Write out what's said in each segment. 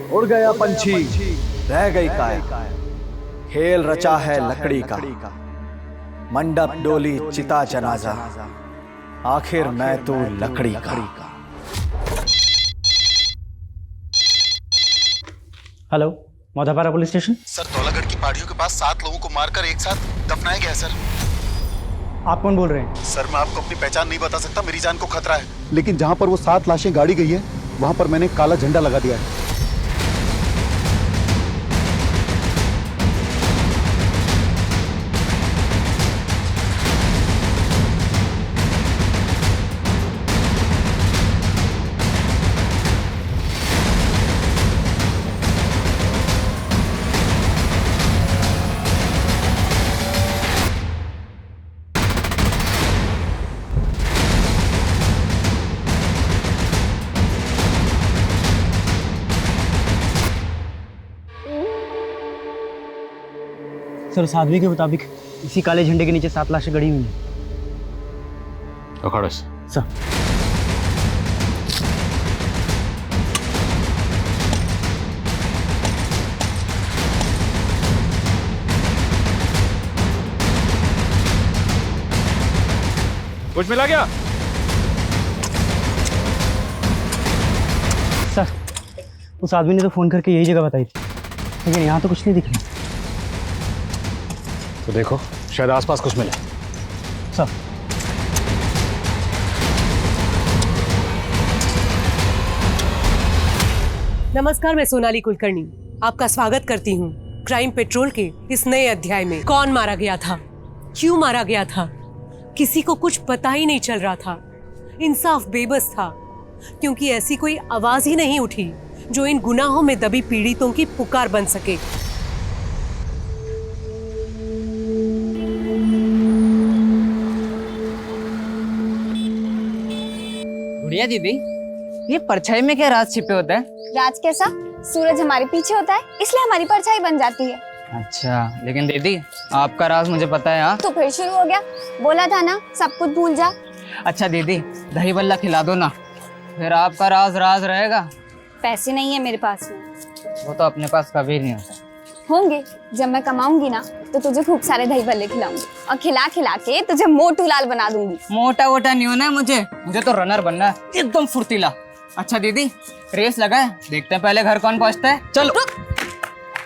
उड़ गया पंछी, रह गई काया। खेल रचा है लकड़ी का, मंडप डोली चिता जनाजा, आखिर मैं तो लकड़ी का। Hello, Maudhapara police station. Sir, Dhaulagarh की पहाड़ियों के पास 7 लोगों को मारकर एक साथ दफनाया गया है सर। आप कौन बोल रहे हैं? सर, मैं आपको अपनी पहचान नहीं बता सकता, मेरी जान को खतरा है। लेकिन जहाँ पर वो 7 लाशें गाड़ी गई है, वहाँ पर मैंने काला झंडा लगा दिया है। सर, उस आदमी के मुताबिक इसी काले झंडे के नीचे 7 लाशें गड़ी हुई हैं। अखाड़ा सर। कुछ मिला क्या? सर, उस आदमी ने तो फोन करके यही जगह बताई थी, लेकिन यहाँ तो कुछ नहीं दिख रहा। तो देखो, शायद आसपास कुछ मिले। सर। नमस्कार, मैं सोनाली कुलकर्णी आपका स्वागत करती हूँ क्राइम पेट्रोल के इस नए अध्याय में। कौन मारा गया था, क्यों मारा गया था, किसी को कुछ पता ही नहीं चल रहा था। इंसाफ बेबस था, क्योंकि ऐसी कोई आवाज ही नहीं उठी जो इन गुनाहों में दबी पीड़ितों की पुकार बन सके। गुड़िया दीदी, ये परछाई में क्या राज छिपे होता है? राज कैसा? सूरज हमारे पीछे होता है, इसलिए हमारी परछाई बन जाती है। अच्छा, लेकिन दीदी आपका राज मुझे पता है। हाँ, तो फिर शुरू हो गया? बोला था ना सब कुछ भूल जा। अच्छा दीदी, दही बल्ला खिला दो ना, फिर आपका राज राज रहेगा। पैसे नहीं है मेरे पास में। वो तो अपने पास कभी नहीं होता। होंगे, जब मैं कमाऊंगी ना तो तुझे खूब सारे दही भल्ले खिलाऊंगी और खिला खिला के तुझे मोटू लाल बना दूंगी। मोटा वोटा नहीं होना है मुझे तो रनर बनना है, एकदम फुर्तीला। अच्छा दीदी, रेस लगा है, देखते हैं पहले घर कौन पहुंचता है। चलो।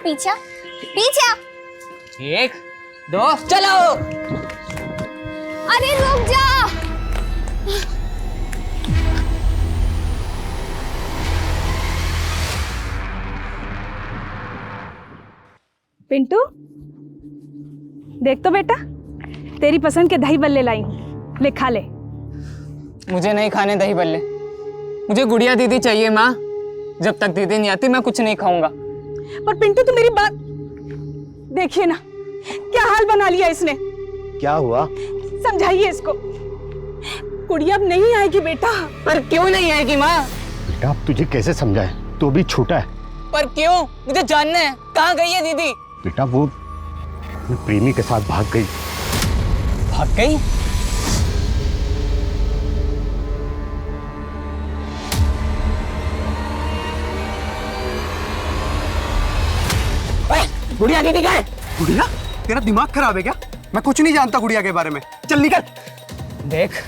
पीछा पीछा। 1 2 चलो। अरे रुक जा। पिंटू, देख तो बेटा, तेरी पसंद के दही बल्ले लाई हूँ, ले खा ले। मुझे नहीं खाने दही बल्ले, मुझे गुड़िया दीदी चाहिए माँ। जब तक दीदी नहीं आती मैं कुछ नहीं खाऊंगा। पर पिंटू, तो मेरी बात देखिए ना, क्या हाल बना लिया इसने। क्या हुआ? समझाइए इसको। गुड़िया अब नहीं आएगी बेटा। पर क्यों नहीं आएगी माँ? बेटा, अब तुझे कैसे समझाए, तो भी छोटा है। पर क्यों? मुझे जानना है, कहाँ गई है दीदी? बेटा, वो अपने प्रेमी के साथ भाग गई। भाग गई? गुड़िया दीदी कहाँ है? गुड़िया? तेरा दिमाग खराब है क्या? मैं कुछ नहीं जानता गुड़िया के बारे में। चल निकल। देख,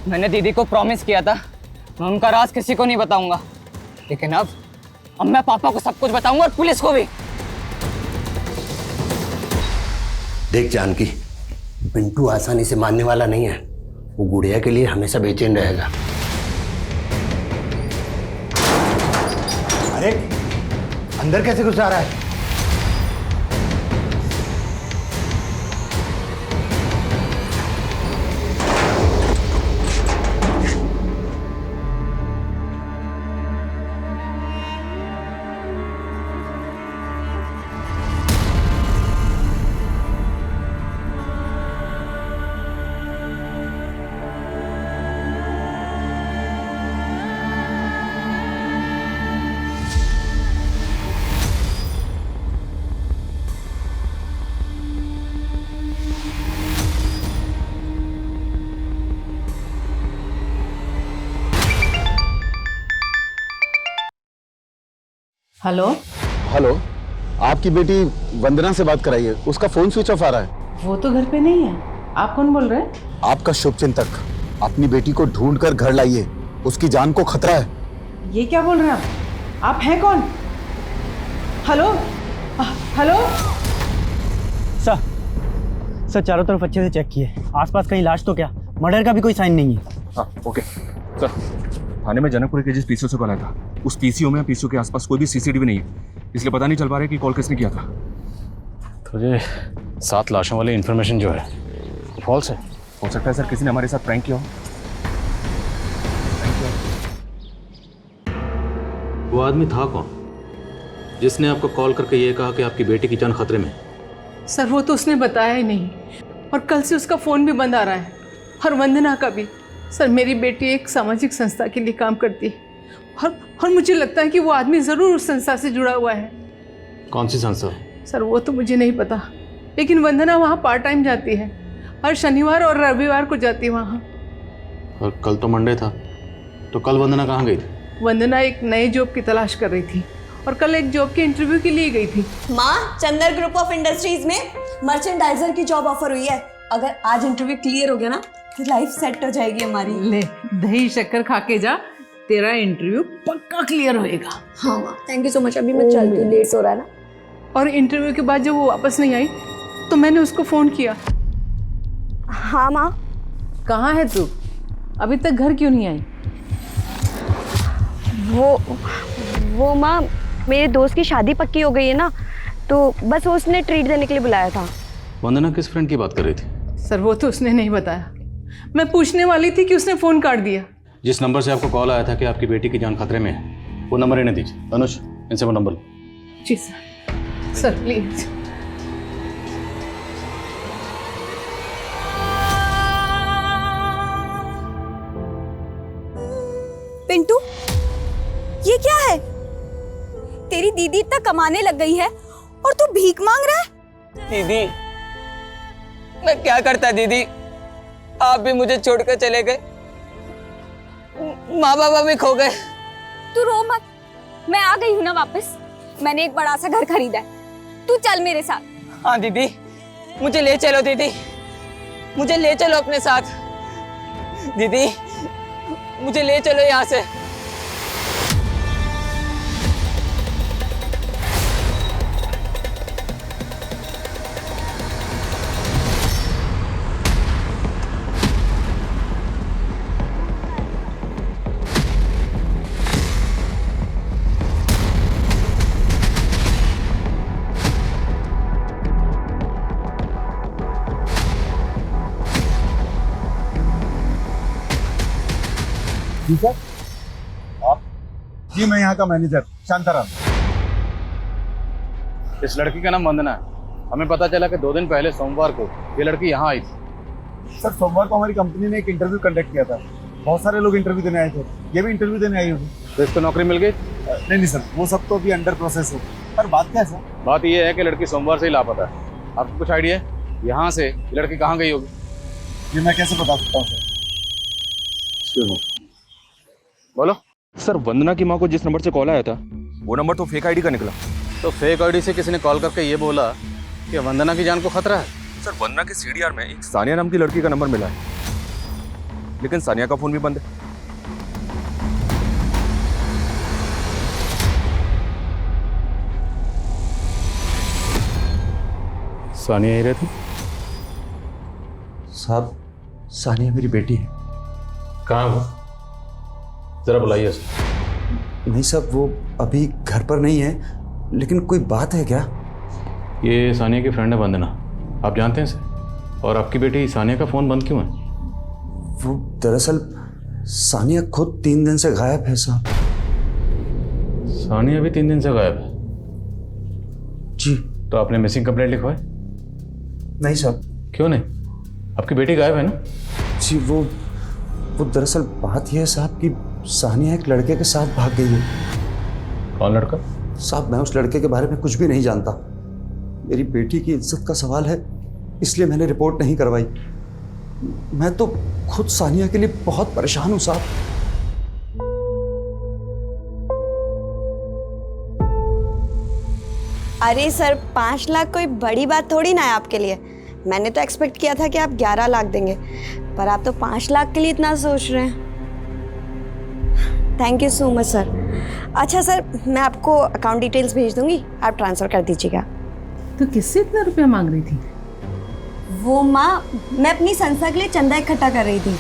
मैंने दीदी को प्रॉमिस किया था मैं उनका राज किसी को नहीं बताऊंगा, लेकिन अब मैं पापा को सब कुछ बताऊंगा और पुलिस को भी। देख जानकी, पिंटू आसानी से मानने वाला नहीं है। वो गुड़िया के लिए हमेशा बेचैन रहेगा। अरे अंदर कैसे घुस आ रहा है? हेलो। हेलो, आपकी बेटी वंदना से बात कराइए, उसका फोन स्विच ऑफ आ रहा है। वो तो घर पे नहीं है। आप कौन बोल रहे हैं? आपका शुभचिंतक, अपनी बेटी को ढूंढ कर घर लाइए, उसकी जान को खतरा है। ये क्या बोल रहे हैं आप हैं कौन? Hello hello. सर चारों तरफ अच्छे से चेक किए, आसपास कहीं लाश तो क्या, मर्डर का भी कोई साइन नहीं है। हाँ ओके सर, थाने में जनकपुरी के जिस पीसीओ से कॉल आया था, उस पीसीओ में पीसीओ के आसपास कोई भी सीसीटीवी नहीं है, इसलिए पता नहीं चल पा रहा है कि कॉल किसने किया था। तो ये 7 लाशों वाली इन्फॉर्मेशन जो है फॉल्स है। हो सकता है सर किसी ने हमारे साथ प्रैंक किया हो। वो आदमी था कौन जिसने आपको कॉल करके ये कहा कि आपकी बेटी की जान खतरे में? सर वो तो उसने बताया ही नहीं, और कल से उसका फ़ोन भी बंद आ रहा है, और वंदना का भी। सर मेरी बेटी एक सामाजिक संस्था के लिए काम करती है, और मुझे लगता है कि वो आदमी ज़रूर उस संस्था से जुड़ा हुआ है। कौन सी संस्था? सर वो तो मुझे नहीं पता, लेकिन वंदना वहाँ पार्ट टाइम जाती है, हर शनिवार और रविवार को जाती है वहाँ। और कल तो मंडे था, तो कल वंदना कहाँ गई थी? वंदना एक नए जॉब की तलाश कर रही थी, और कल एक जॉब के इंटरव्यू के लिए गई थी। माँ, चंदर ग्रुप ऑफ इंडस्ट्रीज में मर्चेंडाइजर की जॉब ऑफर हुई है। अगर आज इंटरव्यू क्लियर हो गया ना तो लाइफ सेट हो जाएगी हमारी। ले दही शक्कर खा के जा, तेरा इंटरव्यू पक्का क्लियर होएगा। हाँ माँ, थैंक यू सो मच। अभी मैं चलती हूँ, लेट हो रहा है ना। और इंटरव्यू के बाद जब वो वापस नहीं आई तो मैंने उसको फ़ोन किया। हाँ माँ। कहाँ है तू? अभी तक घर क्यों नहीं आई? वो माँ, मेरे दोस्त की शादी पक्की हो गई है ना, तो बस वो उसने ट्रीट देने के लिए बुलाया था। वंदना किस फ्रेंड की बात कर रही थी? सर वो तो उसने नहीं बताया, मैं पूछने वाली थी कि उसने फ़ोन काट दिया। जिस नंबर से आपको कॉल आया था कि आपकी बेटी की जान खतरे में है, वो नंबर इन्हें दीजिए। अनुज, इनसे वो नंबर लो। जी सर। Sir please. पिंटू, ये क्या है? तेरी दीदी इतना कमाने लग गई है और तू भीख मांग रहा है? दीदी, मैं क्या करता दीदी, आप भी मुझे छोड़कर चले गए, माँ बाबा भी खो गए। तू रो मत, मैं आ गई हूँ ना वापस। मैंने एक बड़ा सा घर खरीदा है, तू चल मेरे साथ। हाँ दीदी, मुझे ले चलो दीदी, मुझे ले चलो अपने साथ। दीदी मुझे ले चलो यहाँ से। जी सर। आप? जी मैं यहाँ का मैनेजर शांताराम। इस लड़की का नाम वंदना है। हमें पता चला कि 2 दिन पहले सोमवार को ये लड़की यहाँ आई थी। सर सोमवार को हमारी कंपनी ने एक इंटरव्यू कंडक्ट किया था, बहुत सारे लोग इंटरव्यू देने आए थे, ये भी इंटरव्यू देने आई होगी। तो इसको नौकरी मिल गई? नहीं सर, वो सब तो अभी अंडर प्रोसेस है। पर बात क्या है सर? बात ये है कि लड़की सोमवार से ही लापता है। आपको कुछ आइडिया है यहाँ से ये लड़की कहाँ गई होगी? ये मैं कैसे बता सकता हूँ सर? बोलो सर। वंदना की माँ को जिस नंबर से कॉल आया था वो नंबर तो फेक आईडी का निकला। तो फेक आईडी से किसी ने कॉल करके ये बोला कि वंदना की जान को खतरा है। सर वंदना के सीडीआर में एक सानिया नाम की लड़की का नंबर मिला है, लेकिन सानिया का फोन भी बंद है। सानिया ही रहती? साहब सानिया मेरी बेटी है। कहाँ वो? जरा बुलाइए उसे। नहीं साहब, वो अभी घर पर नहीं है, लेकिन कोई बात है क्या? ये सानिया की फ्रेंड है वंदना, आप जानते हैं इसे? और आपकी बेटी सानिया का फ़ोन बंद क्यों है? वो दरअसल सानिया खुद 3 दिन से गायब है साहब। सानिया भी 3 दिन से गायब है? जी। तो आपने मिसिंग कंप्लेंट लिखवाई? नहीं साहब। क्यों नहीं? आपकी बेटी गायब है ना? जी वो दरअसल बात यह है साहब कि सानिया एक लड़के के साथ भाग गई है। कौन लड़का? साहब मैं उस लड़के के बारे में कुछ भी नहीं जानता। मेरी बेटी की इज्जत का सवाल है, इसलिए मैंने रिपोर्ट नहीं करवाई। मैं तो खुद सानिया के लिए बहुत परेशान हूं साहब। अरे सर 5 लाख कोई बड़ी बात थोड़ी ना है आपके लिए। मैंने तो एक्सपेक्ट किया था कि आप 11 लाख देंगे, पर आप तो 5 लाख के लिए इतना सोच रहे हैं। Thank you so much sir. अच्छा सर, मैं आपको अकाउंट डिटेल्स भेज दूंगी, आप ट्रांसफ़र कर दीजिएगा। तो किससे इतना रुपया मांग रही थी? वो माँ, मैं अपनी संस्था के लिए चंदा इकट्ठा कर रही थी।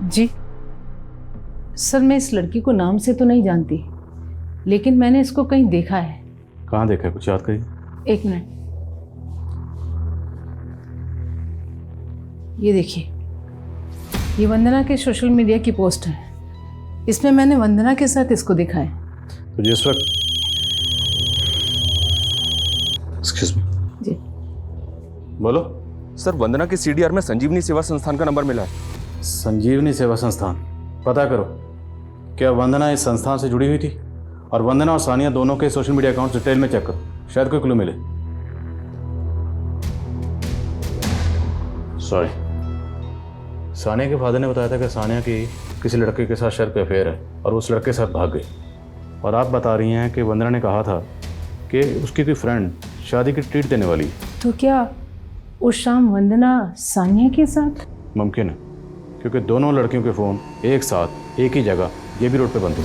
जी सर, मैं इस लड़की को नाम से तो नहीं जानती, लेकिन मैंने इसको कहीं देखा है। कहाँ देखा है, कुछ याद करिए। 1 मिनट, ये देखिए, ये वंदना के सोशल मीडिया की पोस्ट है। इसमें मैंने वंदना के साथ इसको देखा है। तो जिस वक्त एक्सक्यूज मी जी बोलो। सर, वंदना के सीडीआर में संजीवनी सेवा संस्थान का नंबर मिला है। संजीवनी सेवा संस्थान, पता करो क्या वंदना इस संस्थान से जुड़ी हुई थी? और वंदना और सानिया दोनों के सोशल मीडिया अकाउंट डिटेल में चेक करो, शायद कोई क्लू मिले। सॉरी, सानिया के फादर ने बताया था कि सानिया की किसी लड़के के साथ शायद कोई अफेयर है और उस लड़के के साथ भाग गई। और आप बता रही हैं कि वंदना ने कहा था कि उसकी कोई फ्रेंड शादी की ट्रीट देने वाली है। तो क्या उस शाम वंदना सानिया के साथ? मुमकिन है, क्योंकि दोनों लड़कियों के फ़ोन एक साथ एक ही जगह जेबी रोड पे बंद थे।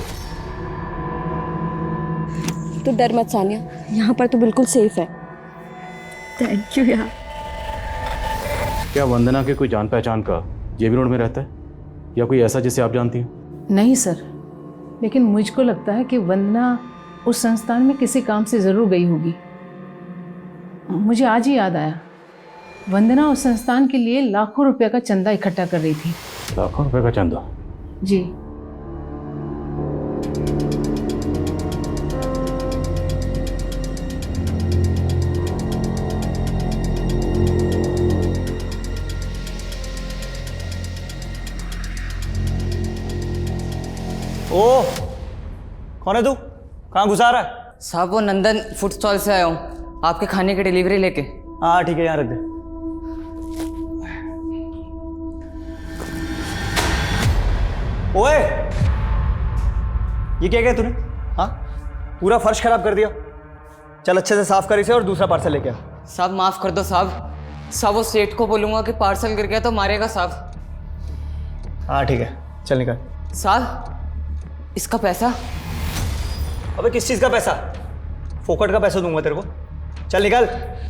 तो डर मत सानिया, यहाँ पर तो बिल्कुल सेफ है। थैंक यू यार। क्या वंदना के कोई जान पहचान का जेबी रोड में रहता है या कोई ऐसा जिसे आप जानती हैं? नहीं सर, लेकिन मुझको लगता है कि वंदना उस संस्थान में किसी काम से ज़रूर गई होगी। मुझे आज ही याद आया, वंदना उस संस्थान के लिए लाखों रुपए का चंदा इकट्ठा कर रही थी। लाखों रुपए का चंदा? जी। ओ, कौन है तू? कहाँ घुसा रहा है? साहब वो नंदन फूड स्टॉल से आया हूँ, आपके खाने की डिलीवरी लेके। हाँ ठीक है, यहाँ रख दे। ओए, ये क्या किया तूने? हाँ, पूरा फर्श खराब कर दिया। चल अच्छे से साफ कर इसे और दूसरा पार्सल लेके आ। साहब माफ कर दो साहब, साहब वो सेठ को बोलूंगा कि पार्सल गिर गया तो मारेगा साहब। हाँ ठीक है, चल निकल। साहब इसका पैसा? अबे किस चीज़ का पैसा? फोकट का पैसा दूंगा तेरे को, चल निकल।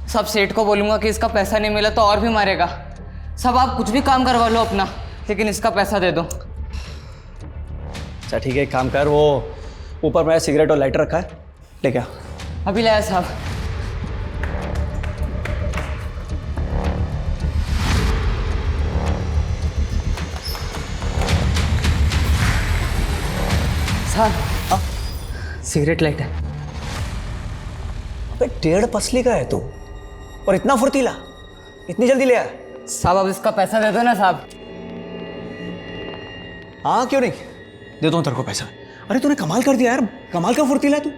साहब सेठ को बोलूंगा कि इसका पैसा नहीं मिला तो और भी मारेगा। साहब आप कुछ भी काम करवा लो अपना, लेकिन इसका पैसा दे दो। अच्छा ठीक है, एक काम कर, वो ऊपर मेरा सिगरेट और लाइटर रखा है, लेके आ। अभी लाया साहब। साहब सिगरेट लाइट है। अबे 1.5 पसली का है तू, और इतना फुर्तीला, इतनी जल्दी ले आया? साहब अब इसका पैसा दे दो ना साहब। हाँ क्यों नहीं, देता हूँ तेरे को पैसा। अरे तूने कमाल कर दिया यार, कमाल का फुर्तीला है तू,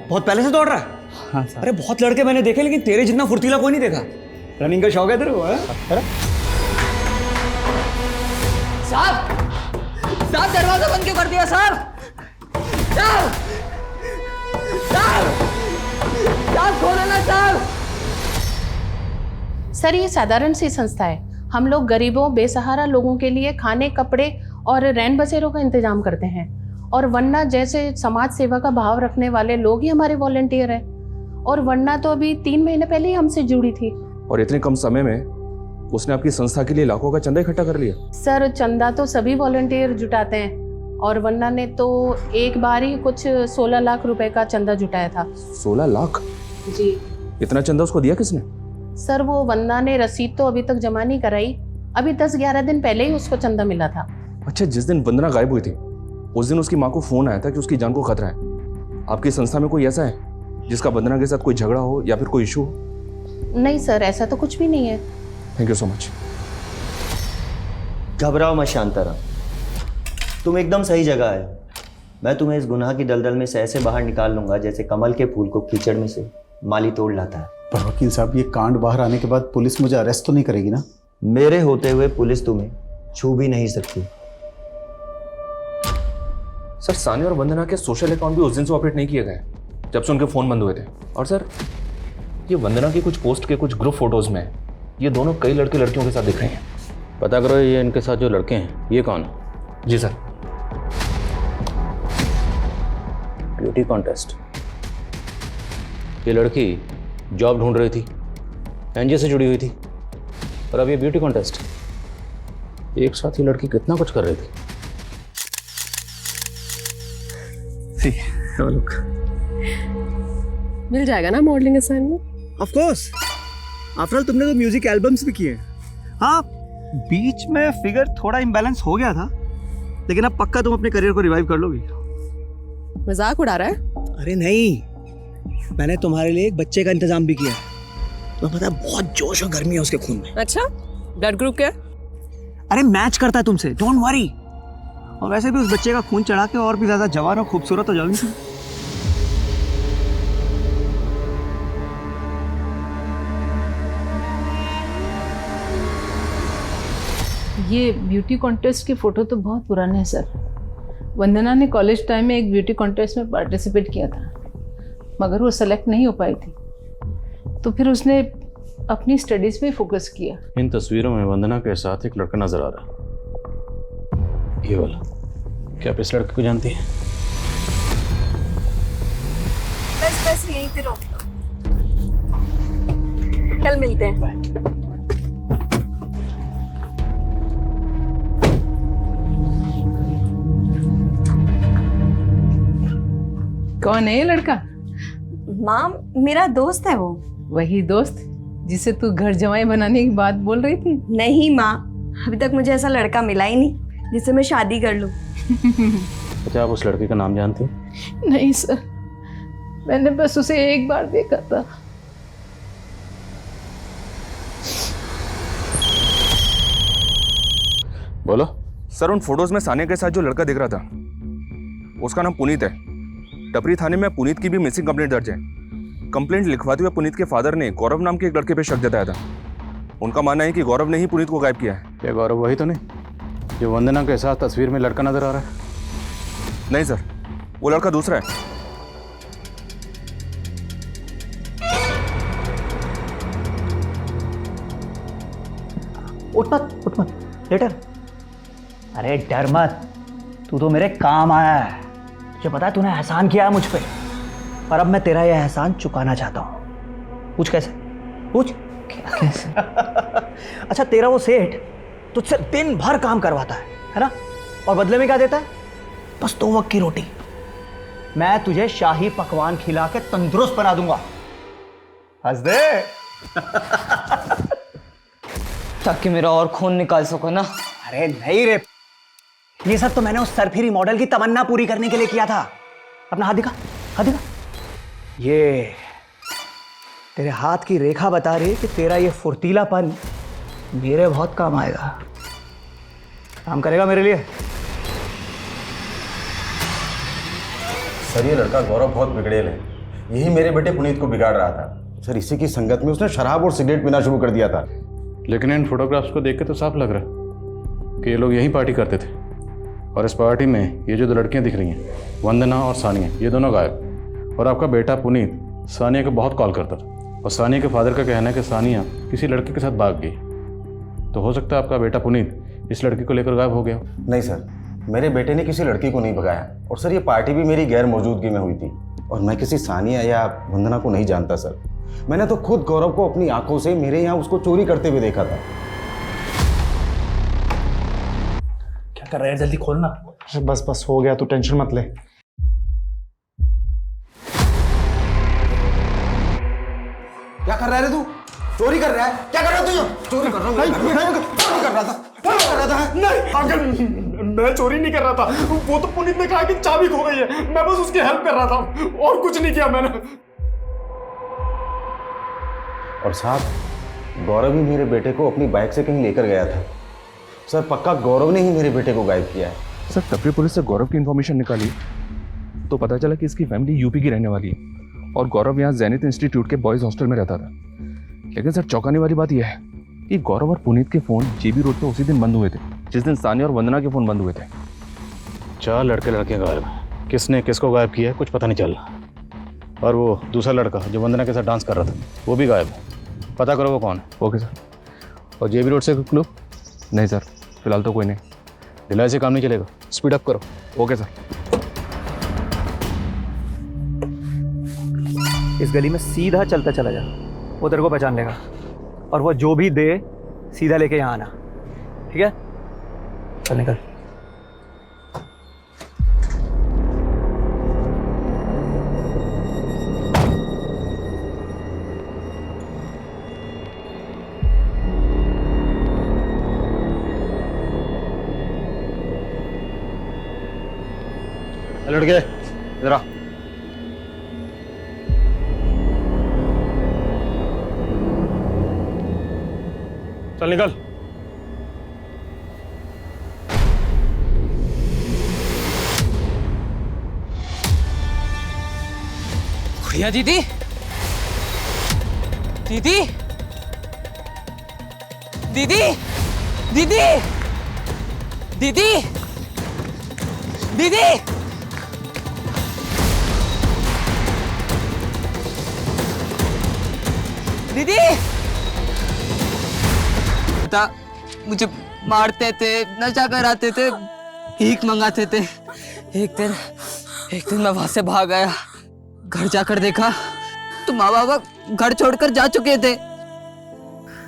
बहुत पहले से दौड़ रहा है। हाँ साहब। अरे बहुत लड़के मैंने देखे, लेकिन तेरे जितना फुर्तीला कोई नहीं देखा। रनिंग का शौक है तेरे को? है? साहब साहब दरवाजा बंद क्यों कर दिया साहब? साहब साहब साहब खोलो ना साहब। सर ये साधारण सी संस्था है, हम लोग गरीबों बेसहारा लोगों के लिए खाने कपड़े और रैन बसेरों का इंतजाम करते हैं, और वरना जैसे समाज सेवा का भाव रखने वाले लोग ही हमारे वॉलंटियर हैं। और वरना तो अभी 3 महीने पहले ही हमसे जुड़ी थी। और इतने कम समय में उसने आपकी संस्था के लिए लाखों का चंदा इकट्ठा कर लिया। सर चंदा तो सभी वॉलंटियर जुटाते हैं, और वरना ने तो एक बार ही कुछ 16 लाख रुपए का चंदा जुटाया था। 16 लाख? जी। इतना चंदा उसको दिया किसने? सर वो वंदना ने रसीद तो अभी तक जमा नहीं कराई, अभी 10-11 दिन पहले ही उसको चंदा मिला था। अच्छा, जिस दिन वंदना गायब हुई थी उस दिन उसकी माँ को फोन आया था कि उसकी जान को खतरा है। आपकी संस्था में कोई ऐसा है जिसका वंदना के साथ कोई झगड़ा हो या फिर कोई इशू हो? नहीं सर, ऐसा तो कुछ भी नहीं है। Thank you so much. घबराओ मत शांताराम, तुम एकदम सही जगह आए। मैं तुम्हें इस गुनाह की दलदल में से ऐसे बाहर निकाल लूंगा जैसे कमल के फूल को कीचड़ में से माली तोड़ लाता है। पर वकील साहब, ये कांड बाहर आने के बाद पुलिस मुझे अरेस्ट तो नहीं करेगी ना? मेरे होते हुए पुलिस तुम्हें छू भी नहीं सकती। सर सानिया और वंदना के सोशल अकाउंट भी उस दिन से ऑपरेट नहीं किए गए जब से उनके फ़ोन बंद हुए थे। और सर ये वंदना की कुछ पोस्ट के कुछ ग्रुप फोटोज़ में ये दोनों कई लड़के लड़कियों के साथ दिख रहे हैं। पता करो ये इनके साथ जो लड़के हैं ये कौन है? जी सर। Beauty contest. ये लड़की जॉब ढूंढ रही थी, एनजीओ से जुड़ी हुई थी, और अब ये ब्यूटी कॉन्टेस्ट। एक साथ ये लड़की कितना कुछ कर रही थी। मिल जाएगा ना modelling assignment? Of course, after all तुमने तो म्यूजिक एल्बम्स भी किए। हाँ, बीच में फिगर थोड़ा इम्बैलेंस हो गया था, लेकिन अब पक्का तुम अपने करियर को रिवाइव कर लोगी। मजाक उड़ा रहा है? अरे नहीं, मैंने तुम्हारे लिए एक बच्चे का इंतजाम भी किया है। तुम्हें पता है बहुत जोश और गर्मी है उसके खून में। अच्छा, ब्लड ग्रुप क्या? अरे मैच करता है तुमसे, डोंट वरी। और वैसे भी उस बच्चे का खून चढ़ा के और भी ज्यादा जवान और खूबसूरत हो जाओगी तुम। ये ब्यूटी कॉन्टेस्ट के फ़ोटो तो बहुत पुराने हैं सर। वंदना ने कॉलेज टाइम में एक ब्यूटी कॉन्टेस्ट में पार्टिसिपेट किया था, मगर वो सेलेक्ट नहीं हो पाई थी, तो फिर उसने अपनी स्टडीज़ पे फोकस किया। इन तस्वीरों में वंदना के साथ एक लड़का नजर आ रहा है, ये वाला। क्या आप इस लड़के को जानती हैं? बस यहीं पे रोक लो, कल मिलते हैं। कौन है ये लड़का? माँ, मेरा दोस्त है वो। वही दोस्त जिसे तू घर जमाई बनाने की बात बोल रही थी? नहीं माँ, अभी तक मुझे ऐसा लड़का मिला ही नहीं जिससे मैं शादी कर लूँ। अच्छा, आप उस लड़के का नाम जानती हैं? नहीं सर, मैंने बस उसे एक बार देखा था। बोलो। सर उन फोटोज में सानिया के साथ जो लड़का दिख रहा था उसका नाम पुनीत है। टपरी थाने में पुनीत की भी मिसिंग कंप्लेंट दर्ज है। कंप्लेंट लिखवाते हुए पुनीत के फादर ने गौरव नाम के एक लड़के पे शक जताया था। उनका मानना है कि गौरव ने ही पुनीत को गायब किया है। क्या गौरव वही तो नहीं जो वंदना के साथ तस्वीर में लड़का नजर आ रहा है? नहीं सर, वो लड़का दूसरा है। उठ मत लेटर। अरे डर मत, तू तो मेरे काम आया है। तुझे पता है तूने एहसान किया है मुझ पे, और अब मैं तेरा यह एहसान चुकाना चाहता हूँ। पूछ कैसे? पूछ कैसे? अच्छा, तेरा वो सेठ तुझसे दिन भर काम करवाता है ना? और बदले में क्या देता है? बस 2 वक्त की रोटी। मैं तुझे शाही पकवान खिला के तंदुरुस्त बना दूंगा। हंस दे। ताकि मेरा और खून निकाल सको ना। अरे नहीं रे, ये सब तो मैंने उस सरफिरी मॉडल की तमन्ना पूरी करने के लिए किया था। अपना हाथ दिखा, हाथ दिखा। ये तेरे हाथ की रेखा बता रही है कि तेरा ये फुर्तीलापन मेरे बहुत काम आएगा। काम करेगा मेरे लिए। सर ये लड़का गौरव बहुत बिगड़ेल है, यही मेरे बेटे पुनीत को बिगाड़ रहा था। सर इसी की संगत में उसने शराब और सिगरेट पीना शुरू कर दिया था। लेकिन इन फोटोग्राफ्स को देख के तो साफ लग रहा है कि ये लोग यहीं पार्टी करते थे, और इस पार्टी में ये जो 2 लड़कियां दिख रही हैं, वंदना और सानिया, ये दोनों गायब। और आपका बेटा पुनीत सानिया को बहुत कॉल करता था, और सानिया के फादर का कहना है कि सानिया किसी लड़के के साथ भाग गई। तो हो सकता है आपका बेटा पुनीत इस लड़की को लेकर गायब हो गया। नहीं सर, मेरे बेटे ने किसी लड़की को नहीं भगाया, और सर ये पार्टी भी मेरी गैर मौजूदगी में हुई थी, और मैं किसी सानिया या वंदना को नहीं जानता सर। मैंने तो खुद गौरव को अपनी आंखों से मेरे यहाँ उसको चोरी करते हुए देखा था। क्या कर रहा है? जल्दी खोलना। बस हो गया, तू टेंशन मत ले। क्या कर रहा है तू? चोरी कर रहा है? क्या कर रहा है तू? चोरी कर रहा हूँ। चोरी कर रहा था। नहीं अंकल, मैं चोरी नहीं कर रहा था। वो तो पुनीत ने कहा कि चाबी खो गई है, मैं बस उसकी हेल्प कर रहा था, और कुछ नहीं किया मैंने। और साहब, गौरव ही मेरे बेटे को अपनी बाइक से कहीं लेकर गया था। सर पक्का गौरव ने ही मेरे बेटे को गायब किया है। सर टपरी पुलिस से गौरव की इन्फॉर्मेशन निकाली तो पता चला कि इसकी फैमिली यूपी की रहने वाली है, और गौरव यहाँ जैनिथ इंस्टीट्यूट के बॉयज़ हॉस्टल में रहता था। लेकिन सर चौंकाने वाली बात यह है कि गौरव और पुनीत के फ़ोन जेबी रोड पर उसी दिन बंद हुए थे। जिस दिन सानिया और वंदना के फ़ोन बंद हुए थे। 4 लड़के लड़कियां गायब हैं। किसने किसको गायब किया है कुछ पता नहीं चल रहा। और वो दूसरा लड़का जो वंदना के साथ डांस कर रहा था वो भी गायब है। पता करो वो कौन है। Okay sir. और JB रोड से कोई क्लू? नहीं सर, फिलहाल तो कोई नहीं। ढिलाई से काम नहीं चलेगा, स्पीड अप करो। Okay sir. इस गली में सीधा चलता चला जा, वो तेरे को पहचान लेगा। और वो जो भी दे सीधा लेके यहाँ आना, ठीक है? चल निकल। लड़के इधर आ। चल निकल। गुड़िया दीदी, दीदी, दीदी, दीदी, दीदी, दीदी, दीदी। पिता मुझे मारते थे, नशा कराते थे, भीख मंगाते थे। एक दिन मैं वहां से भाग आया। घर जाकर देखा तो माँ बाबा घर छोड़कर जा चुके थे।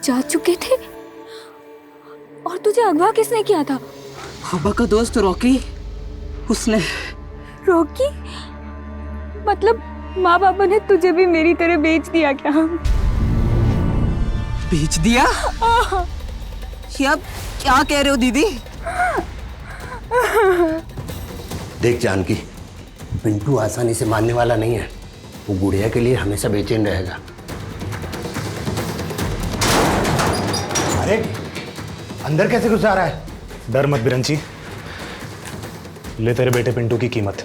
जा चुके थे? और तुझे अगवा किसने किया था? पापा का दोस्त रॉकी, उसने। रॉकी? मतलब माँ बाबा ने तुझे भी मेरी तरह बेच दिया क्या? बेच दिया? ये आप क्या कह रहे हो दीदी? देख जानकी, पिंटू आसानी से मानने वाला नहीं है। वो गुड़िया के लिए हमेशा बेचैन रहेगा। अरे अंदर कैसे घुस जा रहा है? डर मत बिरंची, ले तेरे बेटे पिंटू की कीमत।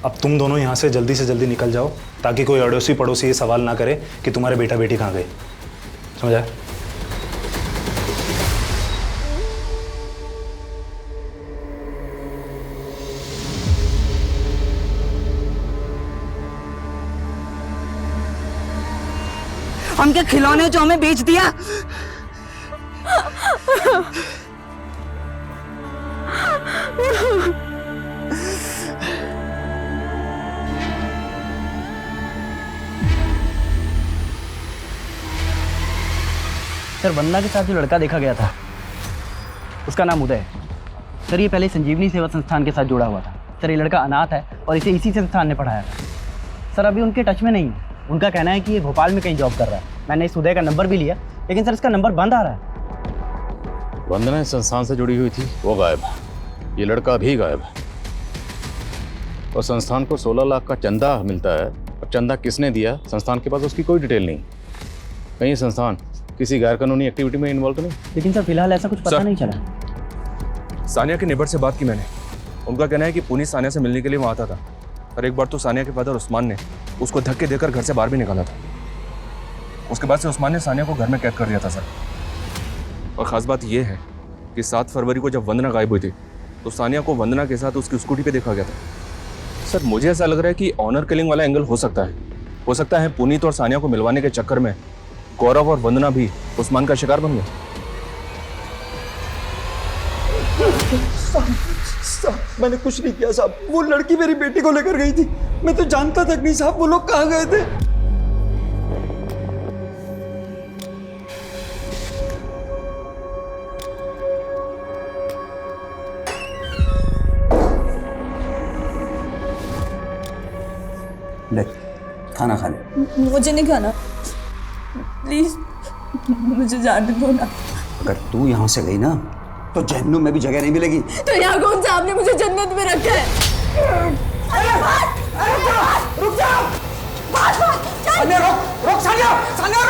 अब तुम दोनों यहाँ से जल्दी निकल जाओ ताकि कोई अड़ोसी पड़ोसी ये सवाल ना करे कि तुम्हारे बेटा बेटी कहाँ गए। समझा? हम क्या खिलौने जो हमें बेच दिया? सर वंदना के साथ जो लड़का देखा गया था उसका नाम उदय है। सर ये पहले संजीवनी सेवा संस्थान के साथ जुड़ा हुआ था। सर ये लड़का अनाथ है और इसे इसी संस्थान ने पढ़ाया था। सर अभी उनके टच में नहीं है। उनका कहना है कि ये भोपाल में कहीं जॉब कर रहा है। मैंने इस उदय का नंबर भी लिया लेकिन सर इसका नंबर बंद आ रहा है। वंदना इस संस्थान से जुड़ी हुई थी, वो गायब है। ये लड़का भी गायब है। और संस्थान को 16 लाख का चंदा मिलता है। और चंदा किसने दिया संस्थान के पास उसकी कोई डिटेल नहीं। कहीं संस्थान किसी गैर कानूनी एक्टिविटी में इन्वॉल्व तो नहीं? लेकिन सर फिलहाल ऐसा कुछ पता नहीं चला। सानिया के नेबर से बात की मैंने। उनका कहना है कि पुनीत सानिया से मिलने के लिए वहाँ आता था। और एक बार तो सानिया के फादर उस्मान ने उसको धक्के देकर घर से बाहर भी निकाला था। उसके बाद से उस्मान ने सानिया को घर में कैद कर दिया था सर। और ख़ास बात यह है कि 7 फरवरी को जब वंदना गायब हुई थी तो सानिया को वंदना के साथ उसकी स्कूटी पे देखा गया था। सर मुझे ऐसा लग रहा है कि ऑनर किलिंग वाला एंगल हो सकता है। हो सकता है पुनीत और सानिया को मिलवाने के चक्कर में गौरव और वंदना भी उस्मान का शिकार बन गए। साहब मैंने कुछ नहीं किया साहब। वो लड़की मेरी बेटी को लेकर गई थी। मैं तो जानता तक नहीं साहब वो लोग कहाँ गए थे। ले खाना खा ले। मुझे नहीं खाना, प्लीज मुझे जाने दो ना। अगर तू यहाँ से गई ना तो जहन्नुम में भी जगह नहीं मिलेगी। तो यहाँ कौन सा आपने मुझे जन्नत में रखा है? रुक जाओ! सानिया रोक सानिया! सानिया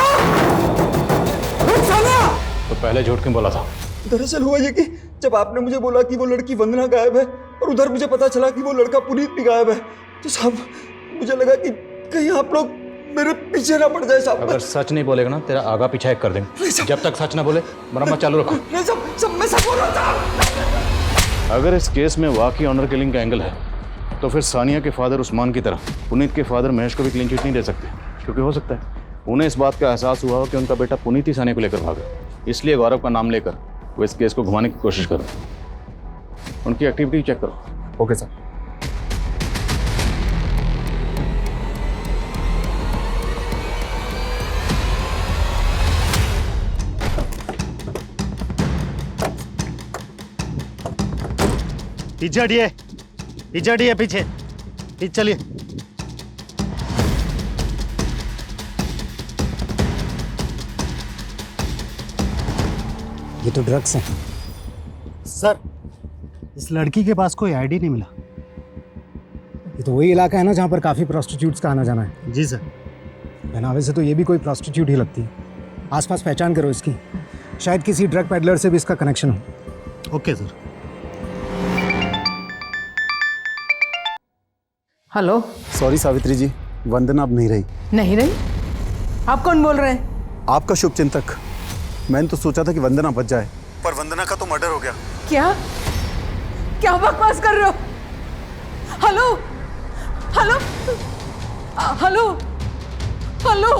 रोक सानिया! तो पहले झूठ क्यों बोला था? दरअसल हुआ ये कि जब आपने मुझे बोला कि वो लड़की वंदना गायब है और उधर मुझे पता चला कि वो लड़का पुनीत भी गायब है तो साहब मुझे लगा कि कहीं आप लोग मेरे पीछे ना पड़ जाए साहब। अगर सच नहीं बोलेगा ना तेरा आगा पीछा एक कर देंगे। जब तक सच ना बोले मरम्मत चालू रखो। नहीं सब मैं सच बोल रहा था। अगर इस केस में वाकई ऑनर किलिंग का एंगल है तो फिर सानिया के फादर उस्मान की तरह पुनीत के फादर महेश को भी क्लीन चिट नहीं दे सकते, क्योंकि हो सकता है उन्हें इस बात का एहसास हुआ हो कि उनका बेटा पुनीत ही सानिया को लेकर भागा। इसलिए गौरव का नाम लेकर वो इस केस को घुमाने की कोशिश करो। उनकी एक्टिविटी चेक करो। Okay sir. पीछे हटिए पीछे चलिए। ये तो ड्रग्स हैं। सर इस लड़की के पास कोई आईडी नहीं मिला। ये तो वही इलाका है ना जहाँ पर काफ़ी प्रोस्टिट्यूट्स का आना जाना है। जी सर। पहनावे से तो ये भी कोई प्रोस्टिट्यूट ही लगती है। आसपास पहचान करो इसकी, शायद किसी ड्रग पेडलर से भी इसका कनेक्शन हो। Okay sir. Hello. Sorry Savitri ji, Vandana अब नहीं रही। नहीं रही? आप कौन बोल रहे हैं? आपका शुभचिंतक। मैंने तो सोचा था कि वंदना बच जाए, पर वंदना का तो मर्डर हो गया। क्या क्या बकवास कर रहे हो? Hello hello hello hello.